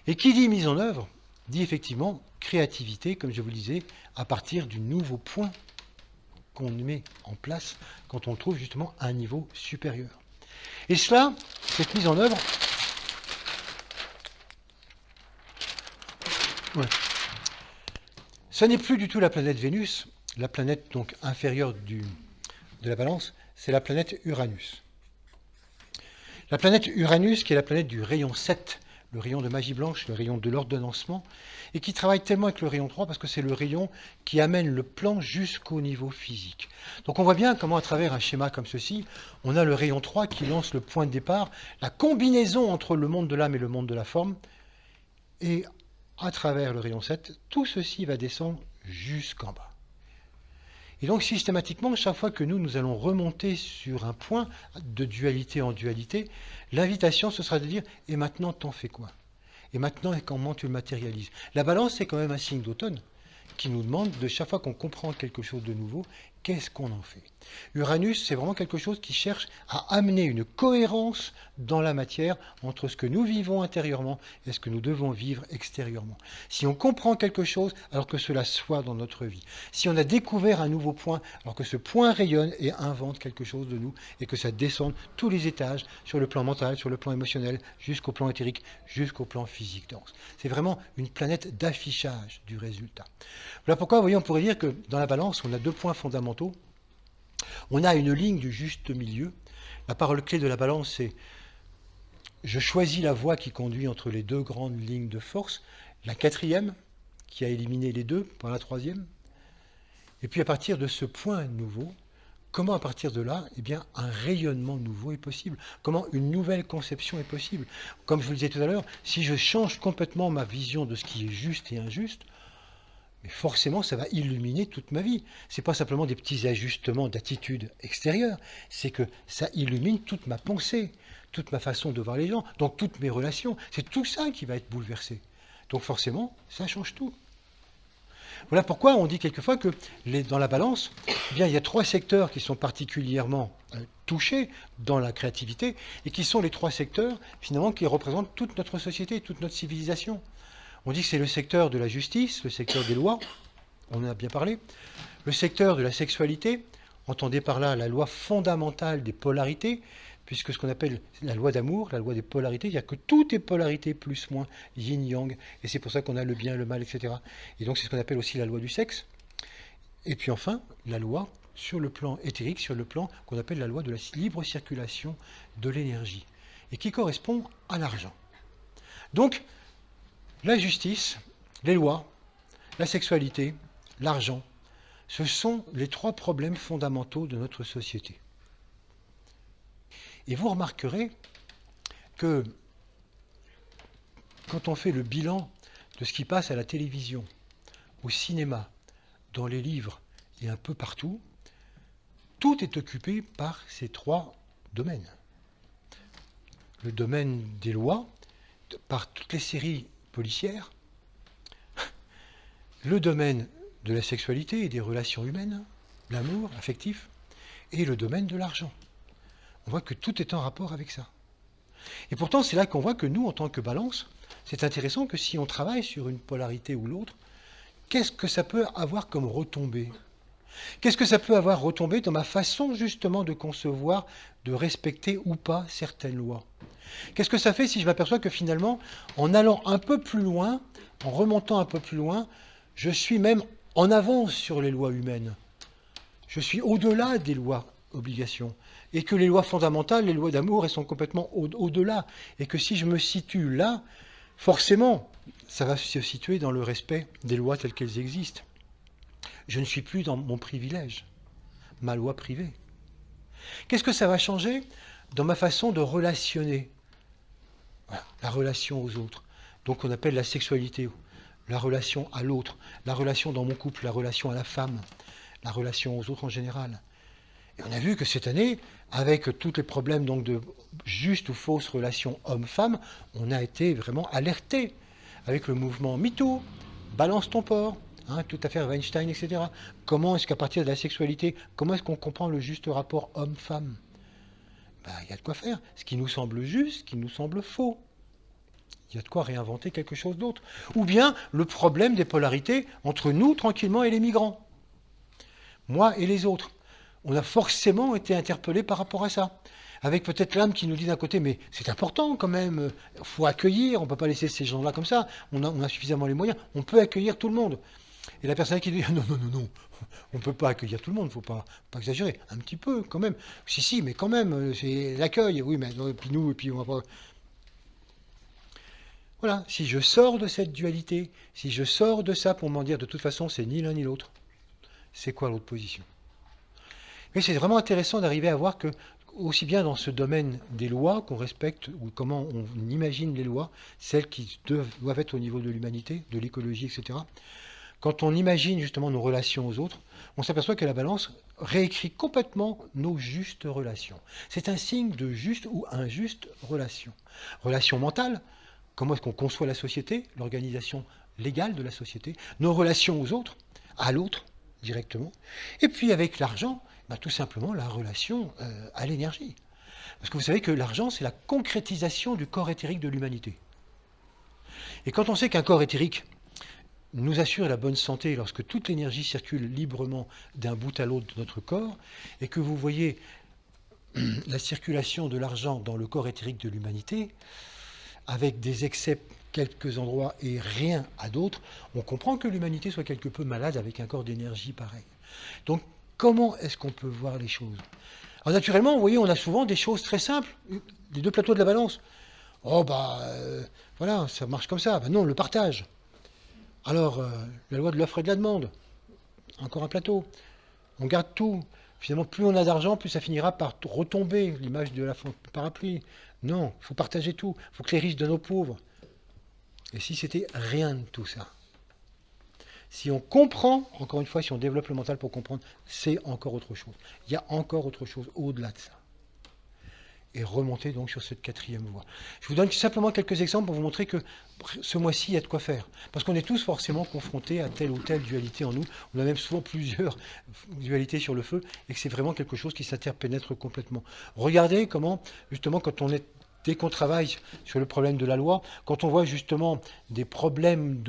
Et qui dit mise en œuvre, dit effectivement créativité, comme je vous le disais, à partir du nouveau point qu'on met en place quand on le trouve justement à un niveau supérieur. Et cela, cette mise en œuvre, ce n'est plus du tout la planète Vénus, la planète donc inférieure de la balance, c'est la planète Uranus. La planète Uranus, qui est la planète du rayon 7, le rayon de magie blanche, le rayon de l'ordonnancement, et qui travaille tellement avec le rayon 3 parce que c'est le rayon qui amène le plan jusqu'au niveau physique. Donc on voit bien comment à travers un schéma comme ceci, on a le rayon 3 qui lance le point de départ, la combinaison entre le monde de l'âme et le monde de la forme, et à travers le rayon 7, tout ceci va descendre jusqu'en bas. Et donc systématiquement, chaque fois que nous allons remonter sur un point de dualité en dualité, l'invitation ce sera de dire « et maintenant t'en fais quoi ?» Et maintenant, comment tu le matérialises? La balance, c'est quand même un signe d'automne qui nous demande de chaque fois qu'on comprend quelque chose de nouveau, qu'est-ce qu'on en fait? Uranus, c'est vraiment quelque chose qui cherche à amener une cohérence dans la matière entre ce que nous vivons intérieurement et ce que nous devons vivre extérieurement. Si on comprend quelque chose, alors que cela soit dans notre vie. Si on a découvert un nouveau point, alors que ce point rayonne et invente quelque chose de nous et que ça descende tous les étages sur le plan mental, sur le plan émotionnel, jusqu'au plan éthérique, jusqu'au plan physique dense. C'est vraiment une planète d'affichage du résultat. Voilà pourquoi, vous voyez, on pourrait dire que dans la balance, on a deux points fondamentaux. On a une ligne du juste milieu. La parole clé de la balance, c'est « je choisis la voie qui conduit entre les deux grandes lignes de force », la quatrième, qui a éliminé les deux, par la troisième. Et puis à partir de ce point nouveau, comment à partir de là, un rayonnement nouveau est possible? Comment une nouvelle conception est possible? Comme je vous le disais tout à l'heure, si je change complètement ma vision de ce qui est juste et injuste, mais forcément, ça va illuminer toute ma vie. Ce n'est pas simplement des petits ajustements d'attitude extérieure, c'est que ça illumine toute ma pensée, toute ma façon de voir les gens, donc toutes mes relations. C'est tout ça qui va être bouleversé. Donc forcément, ça change tout. Voilà pourquoi on dit quelquefois que dans la balance, il y a trois secteurs qui sont particulièrement touchés dans la créativité et qui sont les trois secteurs finalement qui représentent toute notre société, toute notre civilisation. On dit que c'est le secteur de la justice, le secteur des lois, on en a bien parlé, le secteur de la sexualité, entendez par là la loi fondamentale des polarités, puisque ce qu'on appelle la loi d'amour, la loi des polarités, c'est-à-dire que tout est polarité plus moins, yin-yang, et c'est pour ça qu'on a le bien, le mal, etc. Et donc c'est ce qu'on appelle aussi la loi du sexe. Et puis enfin, la loi sur le plan éthérique, sur le plan qu'on appelle la loi de la libre circulation de l'énergie, et qui correspond à l'argent. Donc, la justice, les lois, la sexualité, l'argent, ce sont les trois problèmes fondamentaux de notre société. Et vous remarquerez que quand on fait le bilan de ce qui passe à la télévision, au cinéma, dans les livres et un peu partout, tout est occupé par ces trois domaines. Le domaine des lois, par toutes les séries policières, le domaine de la sexualité et des relations humaines, l'amour affectif, et le domaine de l'argent. On voit que tout est en rapport avec ça. Et pourtant, c'est là qu'on voit que nous, en tant que balance, c'est intéressant que si on travaille sur une polarité ou l'autre, qu'est-ce que ça peut avoir comme retombée? Qu'est-ce que ça peut avoir retombé dans ma façon justement de concevoir, de respecter ou pas certaines lois? Qu'est-ce que ça fait si je m'aperçois que finalement, en allant un peu plus loin, en remontant un peu plus loin, je suis même en avance sur les lois humaines. Je suis au-delà des lois obligations. Et que les lois fondamentales, les lois d'amour, elles sont complètement au-delà. Et que si je me situe là, forcément, ça va se situer dans le respect des lois telles qu'elles existent. Je ne suis plus dans mon privilège, ma loi privée. Qu'est-ce que ça va changer dans ma façon de relationner? Voilà, la relation aux autres. Donc on appelle la sexualité, la relation à l'autre, la relation dans mon couple, la relation à la femme, la relation aux autres en général. Et on a vu que cette année, avec tous les problèmes donc de juste ou fausse relation homme-femme, on a été vraiment alerté avec le mouvement MeToo, balance ton porc, toute affaire Weinstein, etc. Comment est-ce qu'à partir de la sexualité, comment est-ce qu'on comprend le juste rapport homme-femme? Il y a de quoi faire. Ce qui nous semble juste, ce qui nous semble faux. Il y a de quoi réinventer quelque chose d'autre. Ou bien le problème des polarités entre nous, tranquillement, et les migrants. Moi et les autres. On a forcément été interpellés par rapport à ça. Avec peut-être l'âme qui nous dit d'un côté, mais c'est important quand même, il faut accueillir, on ne peut pas laisser ces gens-là comme ça, on a suffisamment les moyens, on peut accueillir tout le monde. Et la personne qui dit, non, on ne peut pas accueillir tout le monde, il ne faut pas exagérer, un petit peu quand même. Si, mais quand même, c'est l'accueil, oui, mais puis nous, et puis on va pas... Voilà, si je sors de cette dualité, si je sors de ça pour m'en dire de toute façon, c'est ni l'un ni l'autre, c'est quoi l'autre position? Mais c'est vraiment intéressant d'arriver à voir que, aussi bien dans ce domaine des lois qu'on respecte, ou comment on imagine les lois, celles qui doivent être au niveau de l'humanité, de l'écologie, etc., quand on imagine justement nos relations aux autres, on s'aperçoit que la balance réécrit complètement nos justes relations. C'est un signe de juste ou injuste relation. Relation mentale, comment est-ce qu'on conçoit la société, l'organisation légale de la société, nos relations aux autres, à l'autre directement, et puis avec l'argent, tout simplement la relation à l'énergie. Parce que vous savez que l'argent, c'est la concrétisation du corps éthérique de l'humanité. Et quand on sait qu'un corps éthérique nous assure la bonne santé lorsque toute l'énergie circule librement d'un bout à l'autre de notre corps, et que vous voyez la circulation de l'argent dans le corps éthérique de l'humanité, avec des excès quelques endroits et rien à d'autres, on comprend que l'humanité soit quelque peu malade avec un corps d'énergie pareil. Donc, comment est-ce qu'on peut voir les choses? Alors naturellement, vous voyez, on a souvent des choses très simples, les deux plateaux de la balance. Voilà, ça marche comme ça. Non, le partage. Alors, la loi de l'offre et de la demande. Encore un plateau. On garde tout. Finalement, plus on a d'argent, plus ça finira par retomber, l'image de la parapluie. Non, il faut partager tout. Il faut que les riches donnent aux pauvres. Et si c'était rien de tout ça? Si on comprend, encore une fois, si on développe le mental pour comprendre, c'est encore autre chose. Il y a encore autre chose au-delà de ça. Et remonter donc sur cette quatrième voie. Je vous donne simplement quelques exemples pour vous montrer que ce mois-ci, il y a de quoi faire. Parce qu'on est tous forcément confrontés à telle ou telle dualité en nous. On a même souvent plusieurs dualités sur le feu et que c'est vraiment quelque chose qui s'interpénètre complètement. Regardez comment, justement, dès qu'on travaille sur le problème de la loi, quand on voit justement des problèmes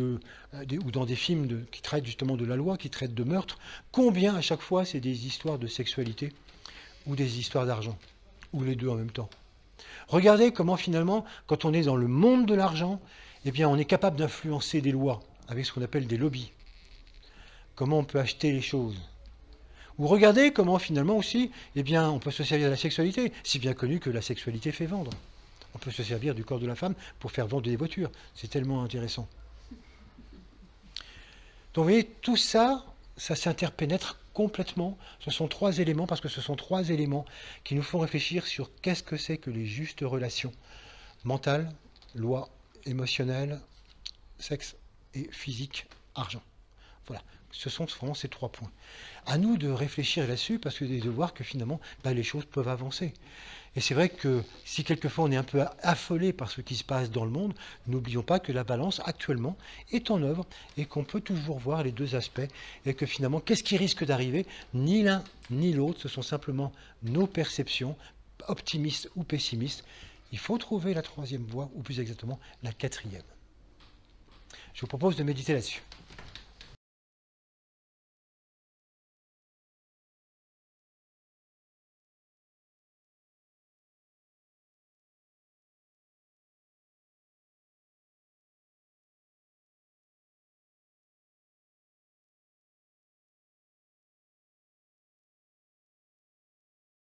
ou dans des films qui traitent justement de la loi, qui traitent de meurtre, combien à chaque fois c'est des histoires de sexualité ou des histoires d'argent, ou les deux en même temps. Regardez comment finalement, quand on est dans le monde de l'argent, eh bien on est capable d'influencer des lois avec ce qu'on appelle des lobbies. Comment on peut acheter les choses. Ou regardez comment finalement aussi, eh bien on peut se servir de la sexualité, si bien connu que la sexualité fait vendre. On peut se servir du corps de la femme pour faire vendre des voitures. C'est tellement intéressant. Donc vous voyez, tout ça, ça s'interpénètre complètement. Ce sont trois éléments, parce que ce sont trois éléments qui nous font réfléchir sur qu'est-ce que c'est que les justes relations mentales, loi, émotionnelles, sexe et physique, argent. Voilà, ce sont vraiment ces 3 points. À nous de réfléchir là-dessus parce que de voir que finalement, les choses peuvent avancer. Et c'est vrai que si quelquefois on est un peu affolé par ce qui se passe dans le monde, n'oublions pas que la balance actuellement est en œuvre et qu'on peut toujours voir les deux aspects et que finalement, qu'est-ce qui risque d'arriver? Ni l'un ni l'autre, ce sont simplement nos perceptions, optimistes ou pessimistes. Il faut trouver la troisième voie, ou plus exactement la quatrième. Je vous propose de méditer là-dessus.